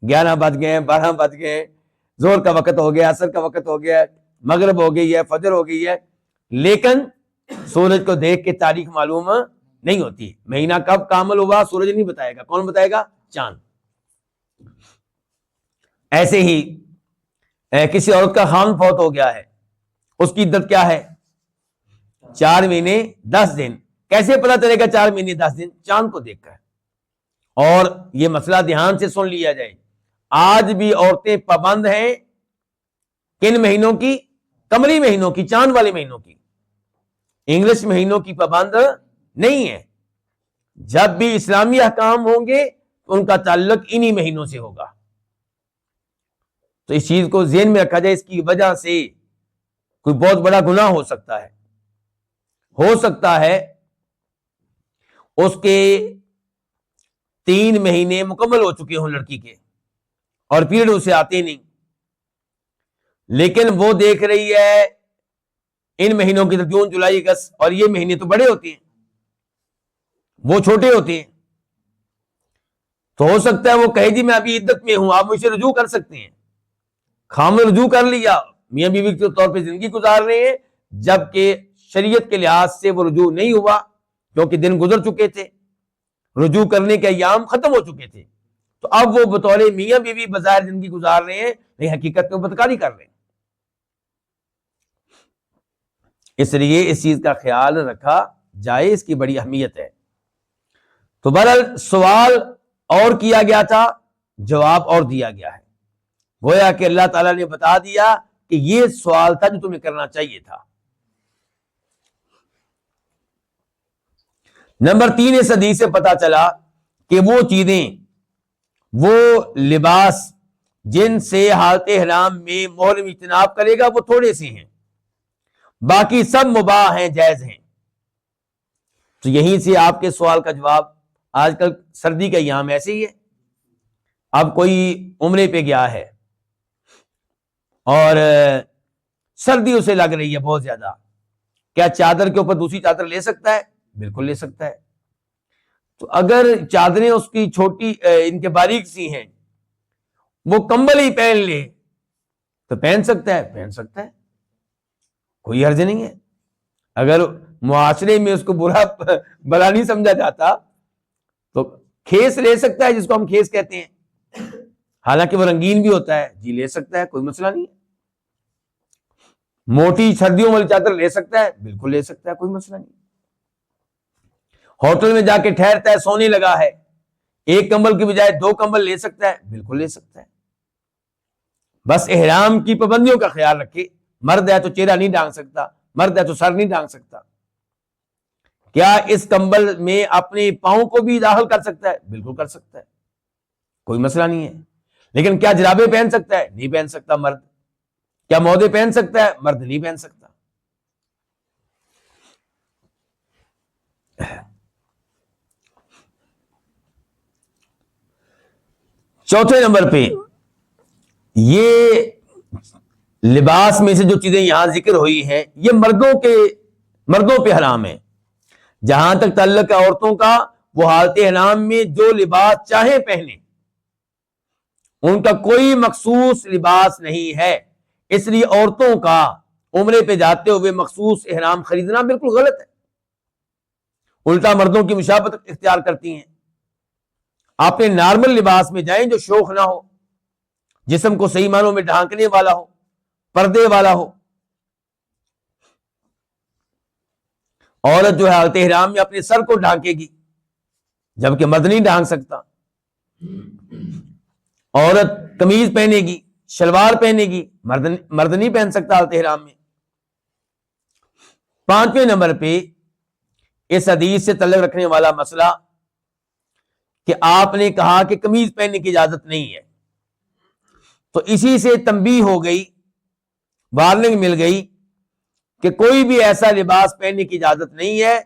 11 بج گئے, 12 بج گئے, زور کا وقت ہو گیا, عصر کا وقت ہو گیا, مغرب ہو گئی ہے, فجر ہو گئی ہے, لیکن سورج کو دیکھ کے تاریخ معلوم نہیں ہوتی. مہینہ کب کامل ہوا سورج نہیں بتائے گا, کون بتائے گا؟ چاند. ایسے ہی کسی عورت کا خاوند فوت ہو گیا ہے, اس کی عدت کیا ہے؟ 4 مہینے 10 دن. کیسے پتا چلے گا 4 مہینے 10 دن؟ چاند کو دیکھ کر. اور یہ مسئلہ دھیان سے سن لیا جائے, آج بھی عورتیں پابند ہیں کن مہینوں کی؟ قمری مہینوں کی, چاند والے مہینوں کی. انگلش مہینوں کی پابند نہیں ہے. جب بھی اسلامی احکام ہوں گے تو ان کا تعلق انہی مہینوں سے ہوگا. تو اس چیز کو ذہن میں رکھا جائے, اس کی وجہ سے کوئی بہت بڑا گناہ ہو سکتا ہے. ہو سکتا ہے اس کے 3 مہینے مکمل ہو چکے ہوں لڑکی کے, اور پیریڈ اسے آتے نہیں, لیکن وہ دیکھ رہی ہے ان مہینوں کی, جون جولائی اگست, اور یہ مہینے تو بڑے ہوتے ہیں, وہ چھوٹے ہوتے ہیں. تو ہو سکتا ہے وہ کہے جی میں ابھی عدت میں ہوں, آپ مجھ سے رجوع کر سکتے ہیں. خامد رجوع کر لیا, میاں بیوی کے طور پہ زندگی گزار رہے ہیں, جبکہ شریعت کے لحاظ سے وہ رجوع نہیں ہوا, کیونکہ دن گزر چکے تھے, رجوع کرنے کے ایام ختم ہو چکے تھے. تو اب وہ بطور میاں بیوی بظاہر زندگی گزار رہے ہیں, لیکن حقیقت میں بدکاری کر رہے ہیں. اس لیے اس چیز کا خیال رکھا جائے, اس کی بڑی اہمیت ہے. تو بہرحال سوال اور کیا گیا تھا, جواب اور دیا گیا ہے. گویا کہ اللہ تعالیٰ نے بتا دیا کہ یہ سوال تھا جو تمہیں کرنا چاہیے تھا. نمبر 3, اس حدیث سے پتا چلا کہ وہ چیزیں, وہ لباس جن سے حالت احرام میں محرم اجتناب کرے گا وہ تھوڑے سے ہیں, باقی سب مباح ہیں, جائز ہیں. تو یہیں سے آپ کے سوال کا جواب, آج کل سردی کا ایام ایسے ہی ہے. اب کوئی عمرے پہ گیا ہے اور سردی اسے لگ رہی ہے بہت زیادہ, کیا چادر کے اوپر دوسری چادر لے سکتا ہے؟ بالکل لے سکتا ہے. تو اگر چادریں اس کی چھوٹی, ان کے باریک سی ہیں, وہ کمبل ہی پہن لے تو پہن سکتا ہے, پہن سکتا ہے, کوئی حرج نہیں ہے. اگر معاشرے میں اس کو برا بلا نہیں سمجھا جاتا تو کھیس لے سکتا ہے, جس کو ہم کھیس کہتے ہیں, حالانکہ وہ رنگین بھی ہوتا ہے, جی لے سکتا ہے, کوئی مسئلہ نہیں ہے. موٹی سردیوں والی چادر لے سکتا ہے, بالکل لے سکتا ہے, کوئی مسئلہ نہیں. ہوٹل میں جا کے ٹھہرتا ہے, سونے لگا ہے, 1 کمبل کی بجائے 2 کمبل لے سکتا ہے, بالکل لے سکتا ہے. بس احرام کی پابندیوں کا خیال رکھے. مرد ہے تو چہرہ نہیں ڈھانک سکتا, مرد ہے تو سر نہیں ڈھانک سکتا. کیا اس کمبل میں اپنے پاؤں کو بھی داخل کر سکتا ہے؟ بالکل کر سکتا ہے, کوئی مسئلہ نہیں ہے. لیکن کیا جرابے پہن سکتا ہے؟ نہیں پہن سکتا مرد. کیا مودے پہن سکتا ہے؟ مرد نہیں پہن سکتا. چوتھے نمبر پہ یہ لباس میں سے جو چیزیں یہاں ذکر ہوئی ہیں یہ مردوں پہ حرام ہے. جہاں تک تعلق ہے عورتوں کا، وہ حالت حرام میں جو لباس چاہیں پہنے، ان کا کوئی مخصوص لباس نہیں ہے. اس لیے عورتوں کا عمرے پہ جاتے ہوئے مخصوص احرام خریدنا بالکل غلط ہے. الٹا مردوں کی مشابہت اختیار کرتی ہیں. آپ نے نارمل لباس میں جائیں جو شوخ نہ ہو، جسم کو صحیح معنوں میں ڈھانکنے والا ہو، پردے والا ہو. عورت جو ہے حالت احرام میں اپنے سر کو ڈھانکے گی، جبکہ مرد نہیں ڈھانک سکتا. عورت قمیض پہنے گی، شلوار پہنے گی، مرد نہیں پہن سکتا حالت احرام میں. پانچویں نمبر پہ اس حدیث سے تعلق رکھنے والا مسئلہ کہ آپ نے کہا کہ قمیض پہننے کی اجازت نہیں ہے، تو اسی سے تنبیہ ہو گئی، وارننگ مل گئی کہ کوئی بھی ایسا لباس پہننے کی اجازت نہیں ہے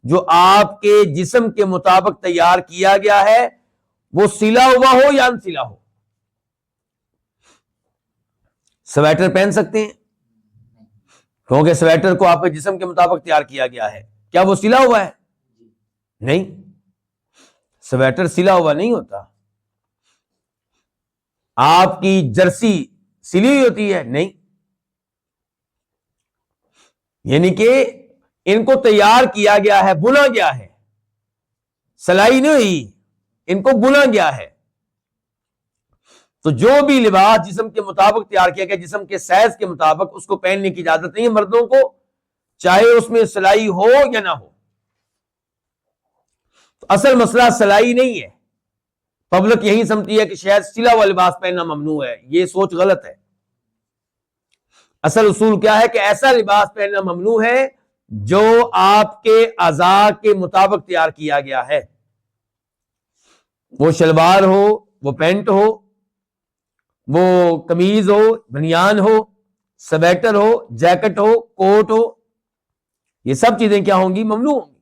جو آپ کے جسم کے مطابق تیار کیا گیا ہے، وہ سلا ہوا ہو یا ان سلا ہو. سویٹر پہن سکتے ہیں کیونکہ سویٹر کو آپ کے جسم کے مطابق تیار کیا گیا ہے. کیا وہ سلا ہوا ہے؟ نہیں، سویٹر سلا ہوا نہیں ہوتا. آپ کی جرسی سلی ہوئی ہوتی ہے؟ نہیں. یعنی کہ ان کو تیار کیا گیا ہے، بنا گیا ہے، سلائی نہیں ہوئی، ان کو بنا گیا ہے. تو جو بھی لباس جسم کے مطابق تیار کیا گیا، جسم کے سائز کے مطابق، اس کو پہننے کی اجازت نہیں ہے مردوں کو، چاہے اس میں سلائی ہو یا نہ ہو. تو اصل مسئلہ سلائی نہیں ہے. پبلک یہی سمجھتی ہے کہ شاید سلا ہوا لباس پہننا ممنوع ہے. یہ سوچ غلط ہے. اصل اصول کیا ہے کہ ایسا لباس پہننا ممنوع ہے جو آپ کے اعضاء کے مطابق تیار کیا گیا ہے. وہ شلوار ہو، وہ پینٹ ہو، وہ قمیض ہو، بنیان ہو، سویٹر ہو، جیکٹ ہو، کوٹ ہو، یہ سب چیزیں کیا ہوں گی؟ ممنوع ہوں گی.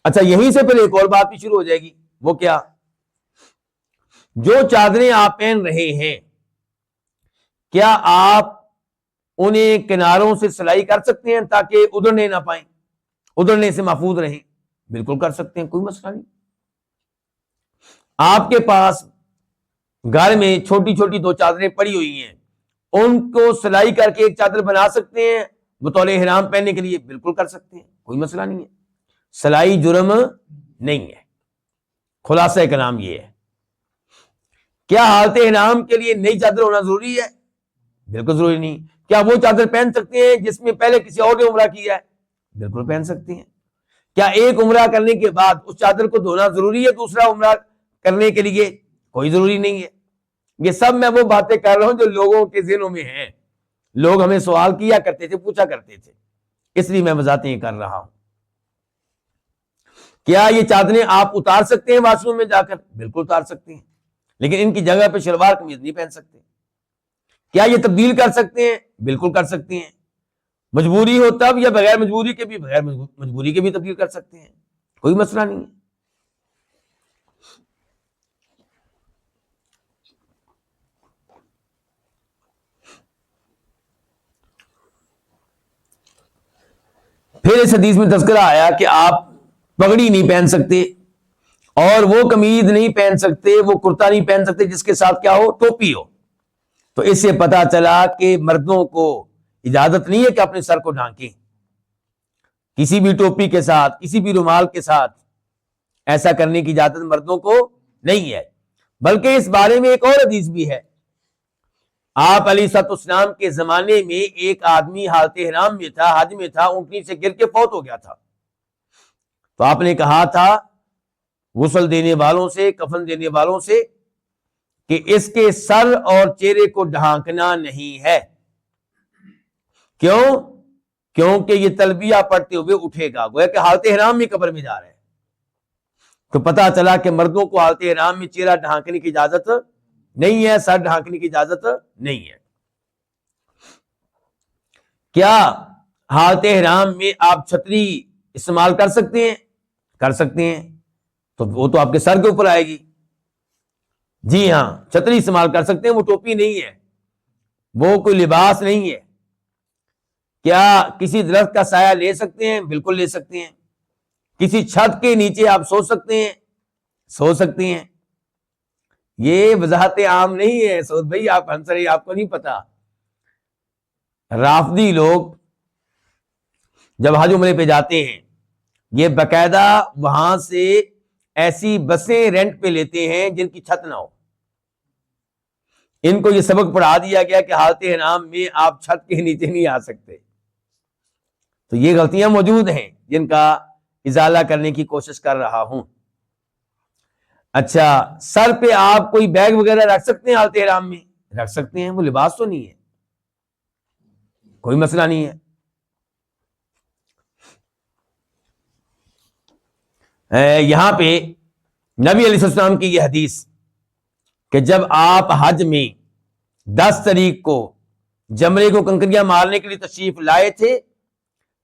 اچھا، یہیں سے پھر ایک اور بات بھی شروع ہو جائے گی. وہ کیا؟ جو چادریں آپ پہن رہے ہیں، کیا آپ انہیں کناروں سے سلائی کر سکتے ہیں تاکہ ادھرنے نہ پائیں، ادھرنے سے محفوظ رہیں؟ بالکل کر سکتے ہیں، کوئی مسئلہ نہیں. آپ کے پاس گھر میں چھوٹی چھوٹی دو چادریں پڑی ہوئی ہیں، ان کو سلائی کر کے ایک چادر بنا سکتے ہیں بطور احرام پہننے کے لیے؟ بالکل کر سکتے ہیں، کوئی مسئلہ نہیں ہے. سلائی جرم نہیں ہے. خلاصہ کلام یہ ہے. کیا حالت احرام کے لیے نئی چادر ہونا ضروری ہے؟ بالکل ضروری نہیں. کیا وہ چادر پہن سکتے ہیں جس میں پہلے کسی اور نے عمرہ کیا ہے؟ بالکل پہن سکتے ہیں. کیا ایک عمرہ کرنے کے بعد اس چادر کو دھونا ضروری ہے دوسرا عمرہ کرنے کے لیے؟ کوئی ضروری نہیں ہے. یہ سب میں وہ باتیں کر رہا ہوں جو لوگوں کے ذہنوں میں ہیں. لوگ ہمیں سوال کیا کرتے تھے، پوچھا کرتے تھے، اس لیے میں وضاحتیں یہ کر رہا ہوں. کیا یہ چادریں آپ اتار سکتے ہیں واش روم میں جا کر؟ بالکل اتار سکتے ہیں، لیکن ان کی جگہ پہ شلوار قمیض نہیں پہن سکتے. کیا یہ تبدیل کر سکتے ہیں؟ بالکل کر سکتے ہیں. مجبوری ہو تب، یا بغیر مجبوری کے بھی، بغیر مجبوری کے بھی تبدیل کر سکتے ہیں، کوئی مسئلہ نہیں ہے. پھر اس حدیث میں تذکرہ آیا کہ آپ پگڑی نہیں پہن سکتے، اور وہ قمیض نہیں پہن سکتے، وہ کرتا نہیں پہن سکتے جس کے ساتھ کیا ہو؟ ٹوپی ہو. تو اس سے پتا چلا کہ مردوں کو اجازت نہیں ہے کہ اپنے سر کو ڈھانکیں. کسی بھی ٹوپی کے ساتھ، کسی بھی رومال کے ساتھ ایسا کرنے کی اجازت مردوں کو نہیں ہے. بلکہ اس بارے میں ایک اور حدیث بھی ہے. آپ علیہ الصلوۃ والسلام کے زمانے میں ایک آدمی حالت احرام میں تھا، حج میں تھا، اونٹنی سے گر کے فوت ہو گیا تھا. تو آپ نے کہا تھا غسل دینے والوں سے، کفن دینے والوں سے کہ اس کے سر اور چہرے کو ڈھانکنا نہیں ہے. کیوں؟ کیونکہ یہ تلبیہ پڑھتے ہوئے اٹھے گا، گویا کہ حالت احرام میں قبر میں جا رہے ہیں. تو پتہ چلا کہ مردوں کو حالت احرام میں چہرہ ڈھانکنے کی اجازت نہیں ہے، سر ڈھانکنے کی اجازت نہیں ہے۔ کیا حالت احرام میں آپ چھتری استعمال کر سکتے ہیں؟ کر سکتے ہیں، تو وہ تو آپ کے سر کے اوپر آئے گی۔ جی ہاں، چھتری استعمال کر سکتے ہیں، وہ ٹوپی نہیں ہے، وہ کوئی لباس نہیں ہے۔ کیا کسی درخت کا سایہ لے سکتے ہیں؟ بالکل لے سکتے ہیں۔ کسی چھت کے نیچے آپ سو سکتے ہیں؟ سو سکتے ہیں۔ یہ وضاحت عام نہیں ہے سعود بھائی، آپ ہنس رہے، آپ کو نہیں پتا۔ رافضی لوگ جب حج عمرے پہ جاتے ہیں، یہ باقاعدہ وہاں سے ایسی بسیں رینٹ پہ لیتے ہیں جن کی چھت نہ ہو۔ ان کو یہ سبق پڑھا دیا گیا کہ حالت احرام میں آپ چھت کے نیچے نہیں آ سکتے۔ تو یہ غلطیاں موجود ہیں جن کا ازالہ کرنے کی کوشش کر رہا ہوں۔ اچھا، سر پہ آپ کوئی بیگ وغیرہ رکھ سکتے ہیں حالت احرام میں؟ رکھ سکتے ہیں، وہ لباس تو نہیں ہے، کوئی مسئلہ نہیں ہے۔ یہاں پہ نبی علیہ السلام کی یہ حدیث کہ جب آپ حج میں 10 تاریخ کو جمرے کو کنکریاں مارنے کے لیے تشریف لائے تھے،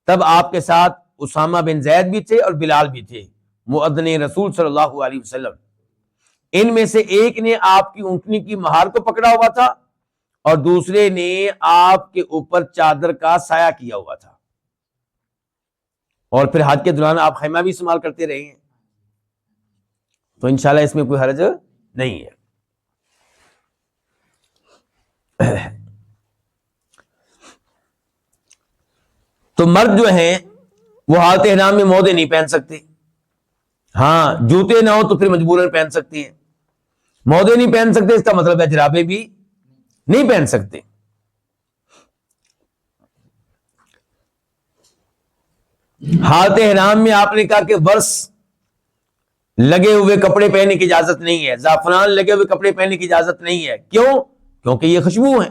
تب آپ کے ساتھ اسامہ بن زید بھی تھے اور بلال بھی تھے، مؤذن رسول صلی اللہ علیہ وسلم۔ ان میں سے ایک نے آپ کی اونٹنی کی مہار کو پکڑا ہوا تھا اور دوسرے نے آپ کے اوپر چادر کا سایہ کیا ہوا تھا، اور پھر حج کے دوران آپ خیمہ بھی استعمال کرتے رہے ہیں، تو انشاءاللہ اس میں کوئی حرج نہیں ہے۔ تو مرد جو ہیں وہ حالت احرام میں موزے نہیں پہن سکتے۔ ہاں، جوتے نہ ہو تو پھر مجبوراً پہن سکتے ہیں۔ موزے نہیں پہن سکتے اس کا مطلب ہے جرابے بھی نہیں پہن سکتے۔ حالت احرام میں آپ نے کہا کہ ورس لگے ہوئے کپڑے پہننے کی اجازت نہیں ہے، زعفران لگے ہوئے کپڑے پہننے کی اجازت نہیں ہے۔ کیوں؟ کیونکہ یہ خوشبو ہیں،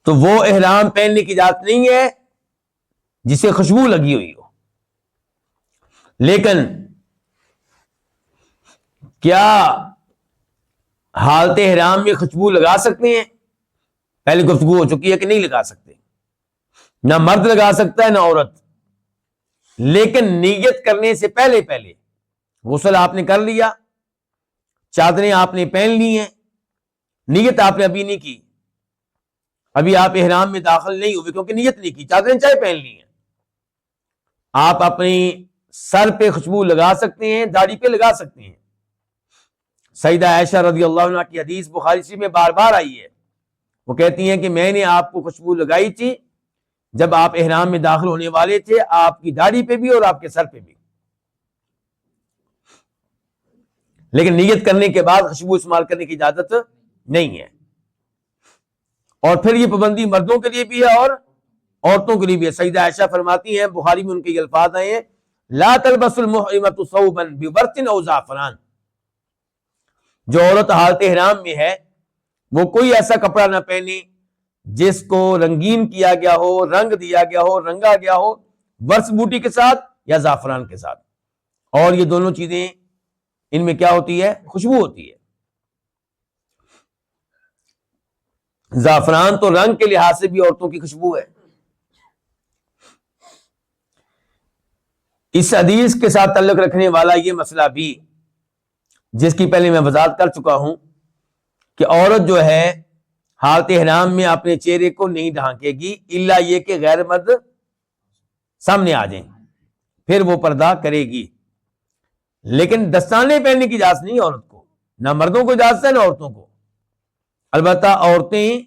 تو وہ احرام پہننے کی اجازت نہیں ہے جسے خوشبو لگی ہوئی ہو۔ لیکن کیا حالت احرام میں خوشبو لگا سکتے ہیں؟ پہلے گفتگو ہو چکی ہے کہ نہیں لگا سکتے، نہ مرد لگا سکتا ہے نہ عورت، لیکن نیت کرنے سے پہلے غسل آپ نے کر لیا، چادریں آپ نے پہن لی ہیں، نیت آپ نے ابھی نہیں کی، ابھی آپ احرام میں داخل نہیں ہوئے کیونکہ نیت نہیں کی، چادریں چاہے پہن لی ہیں، آپ اپنی سر پہ خوشبو لگا سکتے ہیں، داڑھی پہ لگا سکتے ہیں۔ سیدہ عائشہ رضی اللہ عنہ کی حدیث بخاری شریف میں بار بار آئی ہے، وہ کہتی ہیں کہ میں نے آپ کو خوشبو لگائی تھی جب آپ احرام میں داخل ہونے والے تھے، آپ کی داڑھی پہ بھی اور آپ کے سر پہ بھی، لیکن نیت کرنے کے بعد خوشبو استعمال کرنے کی اجازت نہیں ہے۔ اور پھر یہ پابندی مردوں کے لیے بھی ہے اور عورتوں کے لیے بھی ہے۔ سیدہ عائشہ فرماتی ہیں، بخاری میں ان کے یہ الفاظ آئے ہیں، لا تلبس المحرمۃ ثوبا بورق او زعفران، جو عورت حالت احرام میں ہے وہ کوئی ایسا کپڑا نہ پہنے جس کو رنگین کیا گیا ہو، رنگ دیا گیا ہو، رنگا گیا ہو ورس بوٹی کے ساتھ یا زعفران کے ساتھ، اور یہ دونوں چیزیں ان میں کیا ہوتی ہے؟ خوشبو ہوتی ہے۔ زعفران تو رنگ کے لحاظ سے بھی عورتوں کی خوشبو ہے۔ اس حدیث کے ساتھ تعلق رکھنے والا یہ مسئلہ بھی، جس کی پہلے میں وضاحت کر چکا ہوں، کہ عورت جو ہے حالت احرام میں اپنے چہرے کو نہیں ڈھانکے گی الا یہ کہ غیر مرد سامنے آ جائیں، پھر وہ پردہ کرے گی۔ لیکن دستانے پہننے کی اجازت نہیں عورت کو، نہ مردوں کو اجازت ہے نہ عورتوں کو۔ البتہ عورتیں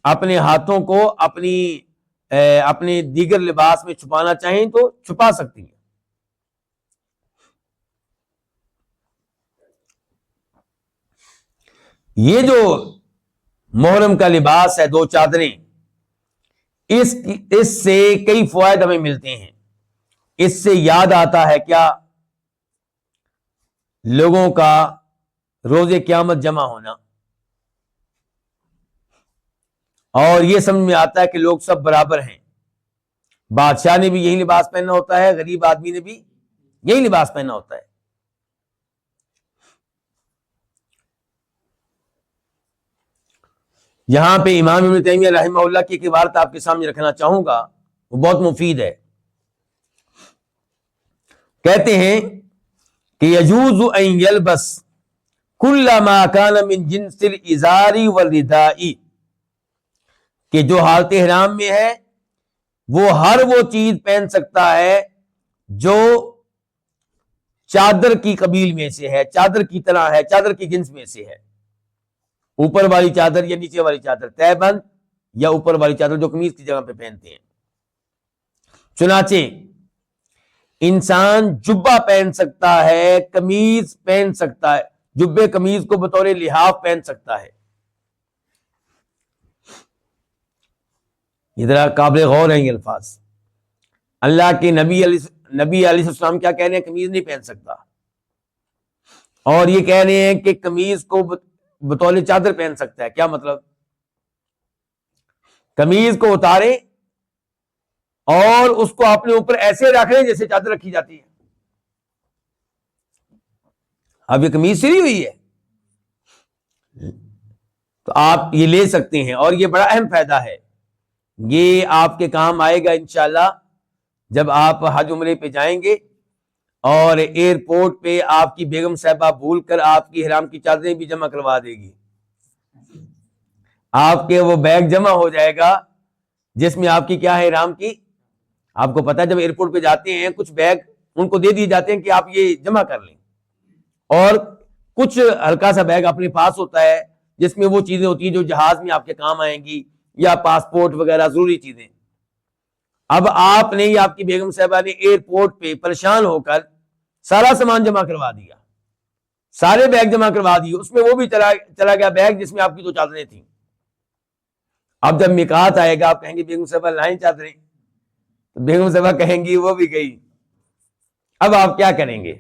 اپنے ہاتھوں کو اپنے دیگر لباس میں چھپانا چاہیں تو چھپا سکتی ہیں۔ یہ جو محرم کا لباس ہے، 2 چادریں، اس سے کئی فوائد ہمیں ملتے ہیں۔ اس سے یاد آتا ہے کیا؟ لوگوں کا روز قیامت جمع ہونا، اور یہ سمجھ میں آتا ہے کہ لوگ سب برابر ہیں۔ بادشاہ نے بھی یہی لباس پہننا ہوتا ہے، غریب آدمی نے بھی یہی لباس پہننا ہوتا ہے. یہاں پہ امام ابن تیمیہ رحمہ اللہ کی ایک عبارت آپ کے سامنے رکھنا چاہوں گا, وہ بہت مفید ہے. کہتے ہیں کہ یجوز ان یلبس کل ما کان من جنس الازار والرداء, کہ جو حالت احرام میں ہے وہ ہر وہ چیز پہن سکتا ہے جو چادر کی قبیل میں سے ہے, چادر کی طرح ہے, چادر کی جنس میں سے ہے. اوپر والی چادر یا نیچے والی چادر, تہ بند یا اوپر والی چادر جو قمیض کی جگہ پہ پہنتے ہیں. چنانچہ انسان جبہ پہن سکتا ہے, قمیض پہن سکتا ہے, جبے قمیض کو بطور لحاف پہن سکتا ہے. یہ ذرا قابل غور ہیں یہ الفاظ. اللہ کے نبی علیہ السلام کیا کہہ رہے ہیں؟ قمیض نہیں پہن سکتا, اور یہ کہہ رہے ہیں کہ قمیض کو بطور چادر پہن سکتا ہے. کیا مطلب؟ قمیض کو اتارے اور اس کو اپنے اوپر ایسے رکھ لیں جیسے چادر رکھی جاتی ہے. اب یہ قمیض سلی ہوئی ہے تو آپ یہ لے سکتے ہیں, اور یہ بڑا اہم فائدہ ہے. یہ آپ کے کام آئے گا انشاءاللہ جب آپ حج عمرے پہ جائیں گے اور ایئرپورٹ پہ آپ کی بیگم صاحبہ بھول کر آپ کی احرام کی چادریں بھی جمع کروا دے گی. آپ کے وہ بیگ جمع ہو جائے گا جس میں آپ کی کیا ہے احرام کی. آپ کو پتا ہے جب ایئرپورٹ پہ جاتے ہیں کچھ بیگ ان کو دے دیے جاتے ہیں کہ آپ یہ جمع کر لیں, اور کچھ ہلکا سا بیگ اپنے پاس ہوتا ہے جس میں وہ چیزیں ہوتی ہیں جو جہاز میں آپ کے کام آئیں گی, یا پاسپورٹ وغیرہ ضروری چیزیں. اب آپ نے یا آپ کی بیگم صاحبہ نے ایئرپورٹ پہ پریشان ہو کر سارا سامان جمع کروا دیا, سارے بیگ جمع کروا دیے, اس میں وہ بھی چلا گیا بیگ جس میں آپ کی 2 چادریں تھیں. اب جب میقات آئے گا آپ کہیں گے بیگم صاحبہ لائیں چادریں, تو بیگم صاحبہ کہیں گی وہ بھی گئی. اب آپ کیا کریں گے؟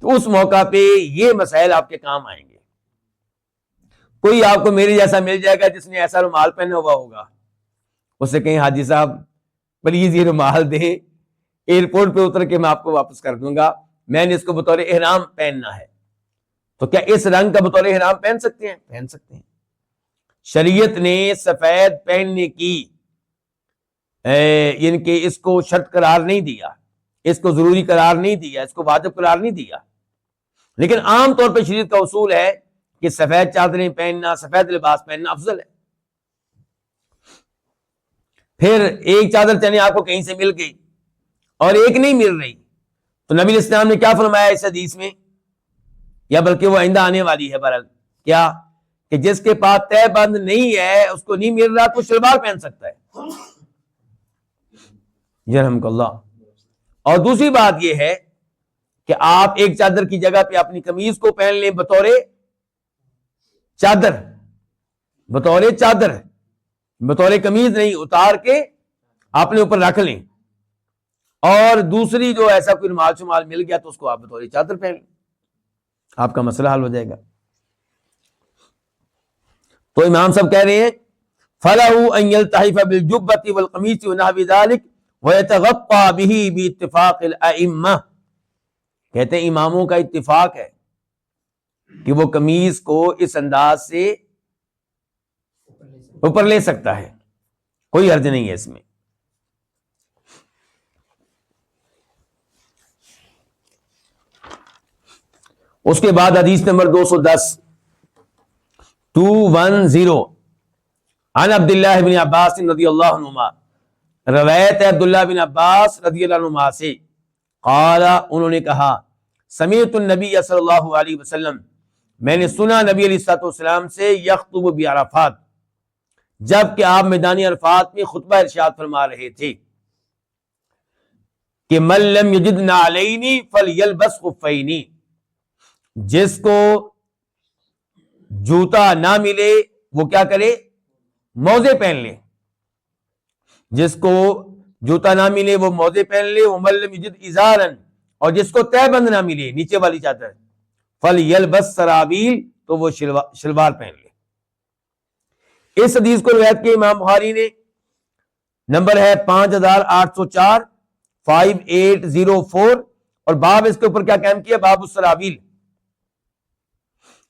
تو اس موقع پہ یہ مسائل آپ کے کام آئیں گے. کوئی آپ کو میرے جیسا مل جائے گا جس نے ایسا رومال پہنا ہوا ہوگا, اس سے کہیں حاجی صاحب پلیز یہ رومال دیں, ایئرپورٹ پہ اتر کے میں آپ کو واپس کر دوں گا, میں نے اس کو بطور احرام پہننا ہے. تو کیا اس رنگ کا بطور احرام پہن سکتے ہیں؟ پہن سکتے ہیں. شریعت نے سفید پہننے کی یعنی کہ اس کو شرط قرار نہیں دیا, اس کو ضروری قرار نہیں دیا, اس کو واجب قرار نہیں دیا, لیکن عام طور پہ شریعت کا اصول ہے کہ سفید چادریں پہننا, سفید لباس پہننا افضل ہے. پھر ایک چادر چنے آپ کو کہیں سے مل گئی اور ایک نہیں مل رہی, تو نبی علیہ السلام نے کیا فرمایا اس حدیث میں, یا بلکہ وہ آئندہ آنے والی ہے بہرحال, کیا کہ جس کے پاس تہ بند نہیں ہے, اس کو نہیں مل رہا, تو شلوار پہن سکتا ہے. یرحمک اللہ. اور دوسری بات یہ ہے کہ آپ ایک چادر کی جگہ پہ اپنی قمیض کو پہن لیں بطور چادر, بطور چادر, بطور قمیض نہیں, اتار کے اپنے اوپر رکھ لیں, اور دوسری جو ایسا کوئی رومال شمال مل گیا تو اس کو آپ بطور چادر پہن لیں, آپ کا مسئلہ حل ہو جائے گا. تو امام صاحب کہہ رہے ہیں فَلَهُ أَن يَلْتَحِفَ بِالْجُبَّةِ وَالْقَمِيصِ وَنَحْوِ ذَلِكَ وَيَتَغَطَّى بِهِ بِاتِّفَاقِ الْأَئِمَّةِ. کہتے ہیں اماموں کا اتفاق ہے کہ وہ قمیض کو اس انداز سے اوپر لے سکتا ہے, کوئی حرج نہیں ہے اس میں. اس کے بعد حدیث نمبر 210 عن عبداللہ بن عباس رضی اللہ عنہما, روایت ہے عبداللہ بن عباس رضی اللہ عنہما سے, قال انہوں نے کہا, سمعت النبی صلی اللہ علیہ وسلم, میں نے سنا نبی علیہ الصلوۃ والسلام سے, یخطب بعرفات, جب کہ آپ میدان عرفات میں خطبہ ارشاد فرما رہے تھے کہ من لم یجد نعلین فلیلبس خفین, جس کو جوتا نہ ملے وہ کیا کرے؟ موزے پہن لے. جس کو جوتا نہ ملے وہ موزے پہن لے. ومن لم یجد ازارا, اور جس کو تہ بند نہ ملے نیچے والی چادر, فلیلبس سرابیل, تو وہ شلوار پہن لے. اس حدیث کو روایت کے امام بخاری نے, نمبر ہے 5804 5804, اور باب اس کے اوپر کیا قائم کیا؟ باب السراویل.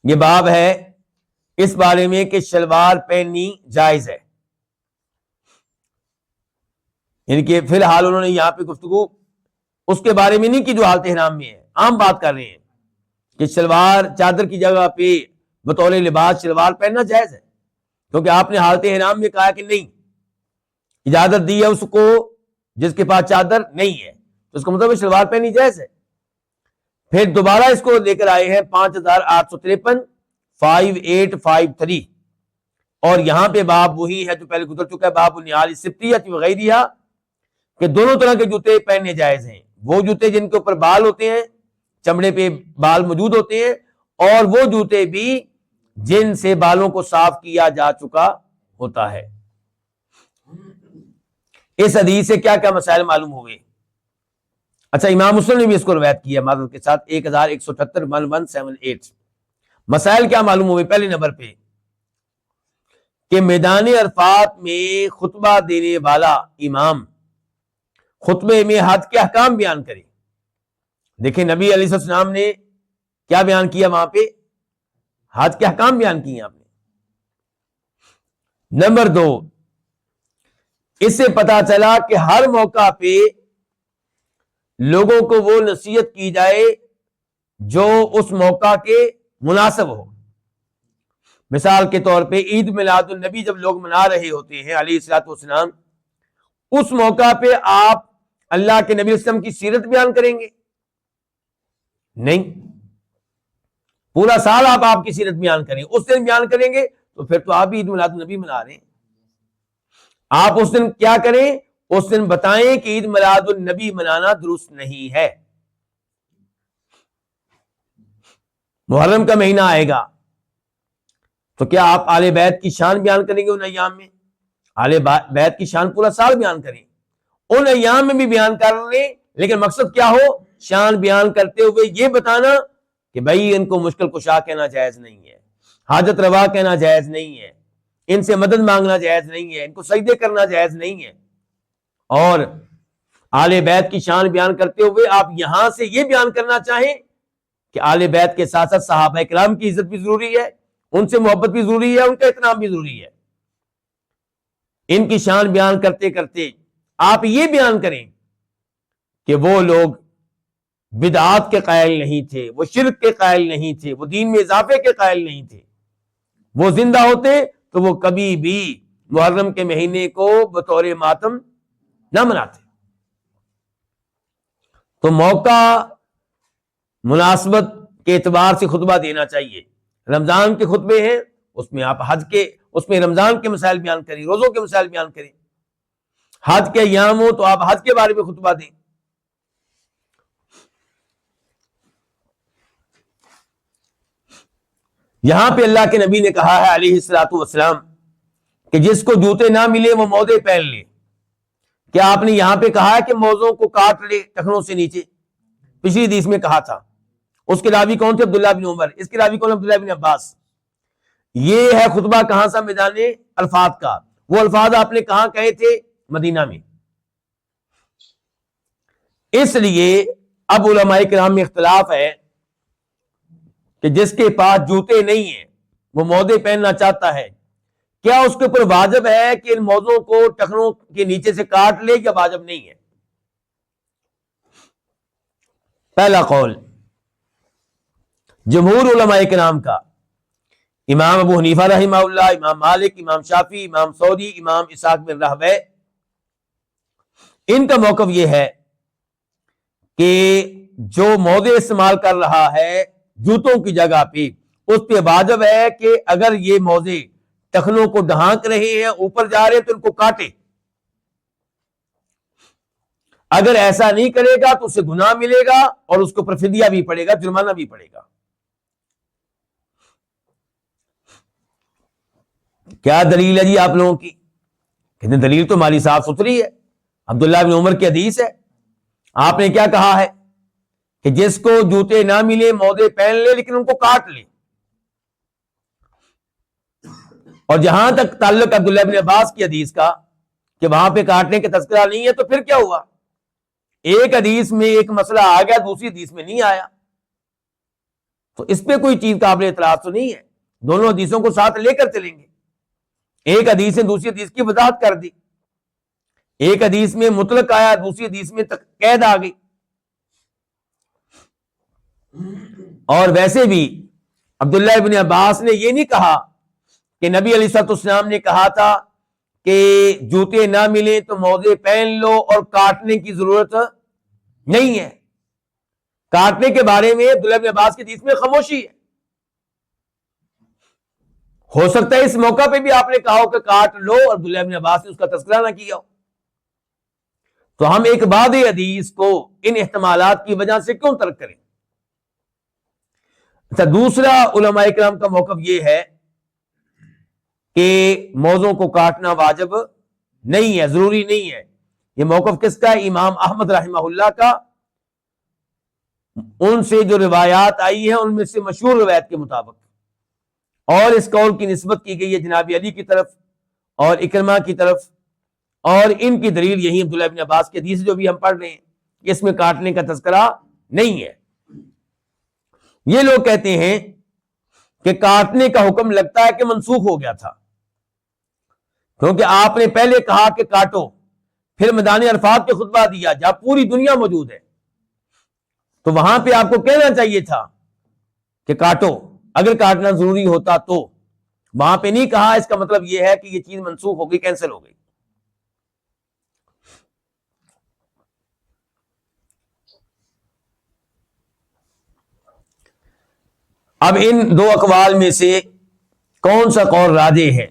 یہ باب ہے اس بارے میں کہ شلوار پہننی جائز ہے. یعنی کہ فی الحال انہوں نے یہاں پہ گفتگو اس کے بارے میں نہیں کی جو حالت احرام میں ہے، عام بات کر رہے ہیں کہ شلوار چادر کی جگہ پہ بطور لباس شلوار پہننا جائز ہے، کیونکہ آپ نے حالت احرام میں کہا کہ نہیں، اجازت دی ہے اس کو جس کے پاس چادر نہیں ہے، تو اس کا مطلب شلوار پہننی جائز ہے. پھر دوبارہ اس کو لے کر آئے ہیں 5853 5853، اور یہاں پہ باب وہی ہے جو پہلے گزر چکا ہے، باب النعال السبتیہ وغیرہ، کہ دونوں طرح کے جوتے پہننے جائز ہیں. وہ جوتے جن کے اوپر بال ہوتے ہیں، چمڑے پہ بال موجود ہوتے ہیں، اور وہ جوتے بھی جن سے بالوں کو صاف کیا جا چکا ہوتا ہے. اس حدیث سے کیا کیا مسائل معلوم ہوئے؟ اچھا، امام مسلم نے بھی اس کو روایت کیا معذرت کے ساتھ 1178 1178. مسائل کیا معلوم ہوئے؟ پہلے نمبر پہ کہ میدان عرفات میں خطبہ دینے والا امام خطبے میں حج کے احکام بیان کرے. دیکھیں نبی علیہ السلام نے کیا بیان کیا وہاں پہ؟ حج کے احکام بیان کیے آپ نے. نمبر 2، اس سے پتا چلا کہ ہر موقع پہ لوگوں کو وہ نصیحت کی جائے جو اس موقع کے مناسب ہو. مثال کے طور پہ عید میلاد النبی جب لوگ منا رہے ہوتے ہیں علیہ الصلوۃ والسلام، اس موقع پہ آپ اللہ کے نبی وسلم کی سیرت بیان کریں گے؟ نہیں، پورا سال آپ کی سیرت بیان کریں، اس دن بیان کریں گے تو پھر تو آپ بھی عید میلاد النبی منا رہے ہیں. آپ اس دن کیا کریں؟ اس دن بتائیں کہ عید میلاد النبی منانا درست نہیں ہے. محرم کا مہینہ آئے گا تو کیا آپ آل بیت کی شان بیان کریں گے ان ایام میں؟ آل بیت کی شان پورا سال بیان کریں، ان ایام میں بھی بیان کر لیں، لیکن مقصد کیا ہو؟ شان بیان کرتے ہوئے یہ بتانا کہ بھائی ان کو مشکل کشا کہنا جائز نہیں ہے، حاجت روا کہنا جائز نہیں ہے، ان سے مدد مانگنا جائز نہیں ہے، ان کو سجدے کرنا جائز نہیں ہے. اور آل بیت کی شان بیان کرتے ہوئے آپ یہاں سے یہ بیان کرنا چاہیں کہ آل بیت کے ساتھ ساتھ صحابہ کرام کی عزت بھی ضروری ہے، ان سے محبت بھی ضروری ہے، ان کا احترام بھی ضروری ہے. ان کی شان بیان کرتے کرتے آپ یہ بیان کریں کہ وہ لوگ بدعات کے قائل نہیں تھے، وہ شرک کے قائل نہیں تھے، وہ دین میں اضافے کے قائل نہیں تھے. وہ زندہ ہوتے تو وہ کبھی بھی محرم کے مہینے کو بطور ماتم نہ مناتے. تو موقع مناسبت کے اعتبار سے خطبہ دینا چاہیے. رمضان کے خطبے ہیں، اس میں آپ اس میں رمضان کے مسائل بیان کریں، روزوں کے مسائل بیان کریں. حج کے ایام ہو تو آپ حج کے بارے میں خطبہ دیں. یہاں پہ اللہ کے نبی نے کہا ہے علیہ الصلوۃ والسلام کہ جس کو جوتے نہ ملے وہ موزے پہن لے. کیا آپ نے یہاں پہ کہا ہے کہ موزوں کو کاٹ لے ٹخنوں سے نیچے؟ پچھلی حدیث میں کہا تھا. اس کے راوی کون تھے؟ عبداللہ بن عمر. اس کے راوی کون؟ عبداللہ بن عباس. یہ ہے خطبہ کہاں سا؟ میدان عرفات کا. وہ الفاظ آپ نے کہاں کہے تھے؟ مدینہ میں. اس لیے اب علماء کرام میں اختلاف ہے کہ جس کے پاس جوتے نہیں ہیں وہ موزے پہننا چاہتا ہے، کیا اس کے اوپر واجب ہے کہ ان موزوں کو ٹخنوں کے نیچے سے کاٹ لے یا واجب نہیں ہے؟ پہلا قول جمہور علماء کرام کا، امام ابو حنیفہ رحمہ اللہ، امام مالک، امام شافعی، امام ثوری، امام اسحاق بن راہویہ، ان کا موقف یہ ہے کہ جو موزے استعمال کر رہا ہے جوتوں کی جگہ پہ، اس پہ واجب ہے کہ اگر یہ موزے ٹخنوں کو ڈھانک رہے ہیں، اوپر جا رہے ہیں، تو ان کو کاٹے. اگر ایسا نہیں کرے گا تو اسے گناہ ملے گا اور اس کو پر فدیہ بھی پڑے گا، جرمانہ بھی پڑے گا. کیا دلیل ہے جی آپ لوگوں کی؟ کہتے ہیں دلیل تو ہماری صاف ستھری ہے، عبداللہ بن عمر کی حدیث ہے. آپ نے کیا کہا ہے کہ جس کو جوتے نہ ملے موزے پہن لے لیکن ان کو کاٹ لے. اور جہاں تک تعلق عبداللہ بن عباس کی حدیث کا کہ وہاں پہ کاٹنے کا تذکرہ نہیں ہے، تو پھر کیا ہوا؟ ایک حدیث میں ایک مسئلہ آ گیا دوسری حدیث میں نہیں آیا تو اس پہ کوئی چیز قابل اعتراض تو نہیں ہے، دونوں حدیثوں کو ساتھ لے کر چلیں گے۔ ایک حدیث نے دوسری حدیث کی وضاحت کر دی، ایک حدیث میں مطلق آیا دوسری حدیث میں قید آ گئی۔ اور ویسے بھی عبداللہ ابن عباس نے یہ نہیں کہا کہ نبی علیہ الصلوۃ والسلام نے کہا تھا کہ جوتے نہ ملیں تو موزے پہن لو اور کاٹنے کی ضرورت نہیں ہے۔ کاٹنے کے بارے میں عبداللہ ابن عباس کی حدیث میں خاموشی ہے۔ ہو سکتا ہے اس موقع پہ بھی آپ نے کہا ہو کہ کاٹ لو اور عبداللہ ابن عباس نے اس کا تذکرہ نہ کیا ہو، تو ہم ایک بعد حدیث کو ان احتمالات کی وجہ سے کیوں ترک کریں؟ اچھا، دوسرا علماء کرام کا موقف یہ ہے کہ موزوں کو کاٹنا واجب نہیں ہے، ضروری نہیں ہے۔ یہ موقف کس کا ہے؟ امام احمد رحمہ اللہ کا۔ ان سے جو روایات آئی ہیں ان میں سے مشہور روایت کے مطابق، اور اس قول کی نسبت کی گئی ہے جناب علی کی طرف اور اکرمہ کی طرف، اور ان کی دلیل یہی عبداللہ ابن عباس کی حدیث جو بھی ہم پڑھ رہے ہیں کہ اس میں کاٹنے کا تذکرہ نہیں ہے۔ یہ لوگ کہتے ہیں کہ کاٹنے کا حکم لگتا ہے کہ منسوخ ہو گیا تھا، کیونکہ آپ نے پہلے کہا کہ کاٹو، پھر میدان عرفات پہ خطبہ دیا جہاں پوری دنیا موجود ہے، تو وہاں پہ آپ کو کہنا چاہیے تھا کہ کاٹو اگر کاٹنا ضروری ہوتا تو۔ وہاں پہ نہیں کہا، اس کا مطلب یہ ہے کہ یہ چیز منسوخ ہو گئی، کینسل ہو گئی۔ اب ان دو اقوال میں سے کون سا قول راجح ہے؟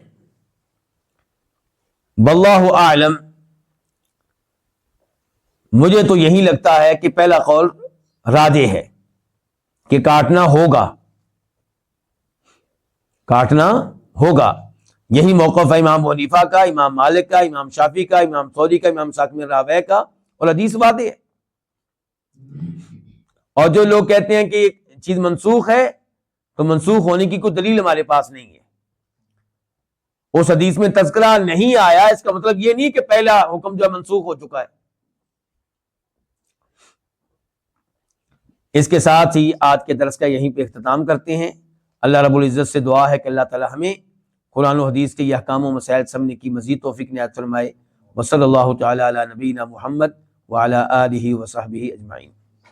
واللہ اعلم، مجھے تو یہی لگتا ہے کہ پہلا قول راجح ہے کہ کاٹنا ہوگا، کاٹنا ہوگا۔ یہی موقف ہے امام ابو حنیفہ کا، امام مالک کا، امام شافعی کا، امام ثوری کا، امام اسحاق بن راہویہ کا، اور حدیث واضح ہے۔ اور جو لوگ کہتے ہیں کہ یہ چیز منسوخ ہے تو منسوخ ہونے کی کوئی دلیل ہمارے پاس نہیں ہے، اس حدیث میں تذکرہ نہیں آیا، اس کا مطلب یہ نہیں کہ پہلا حکم جو ہے منسوخ ہو چکا ہے۔ اس کے ساتھ ہی آج کے درس کا یہیں پہ اختتام کرتے ہیں۔ اللہ رب العزت سے دعا ہے کہ اللہ تعالی ہمیں قرآن و حدیث کے یہ احکام و مسائل سمجھنے کی مزید توفیق عنایت فرمائے۔ وصلی اللہ تعالی علی نبینا محمد وعلی آلہ وصحبہ اجمعین۔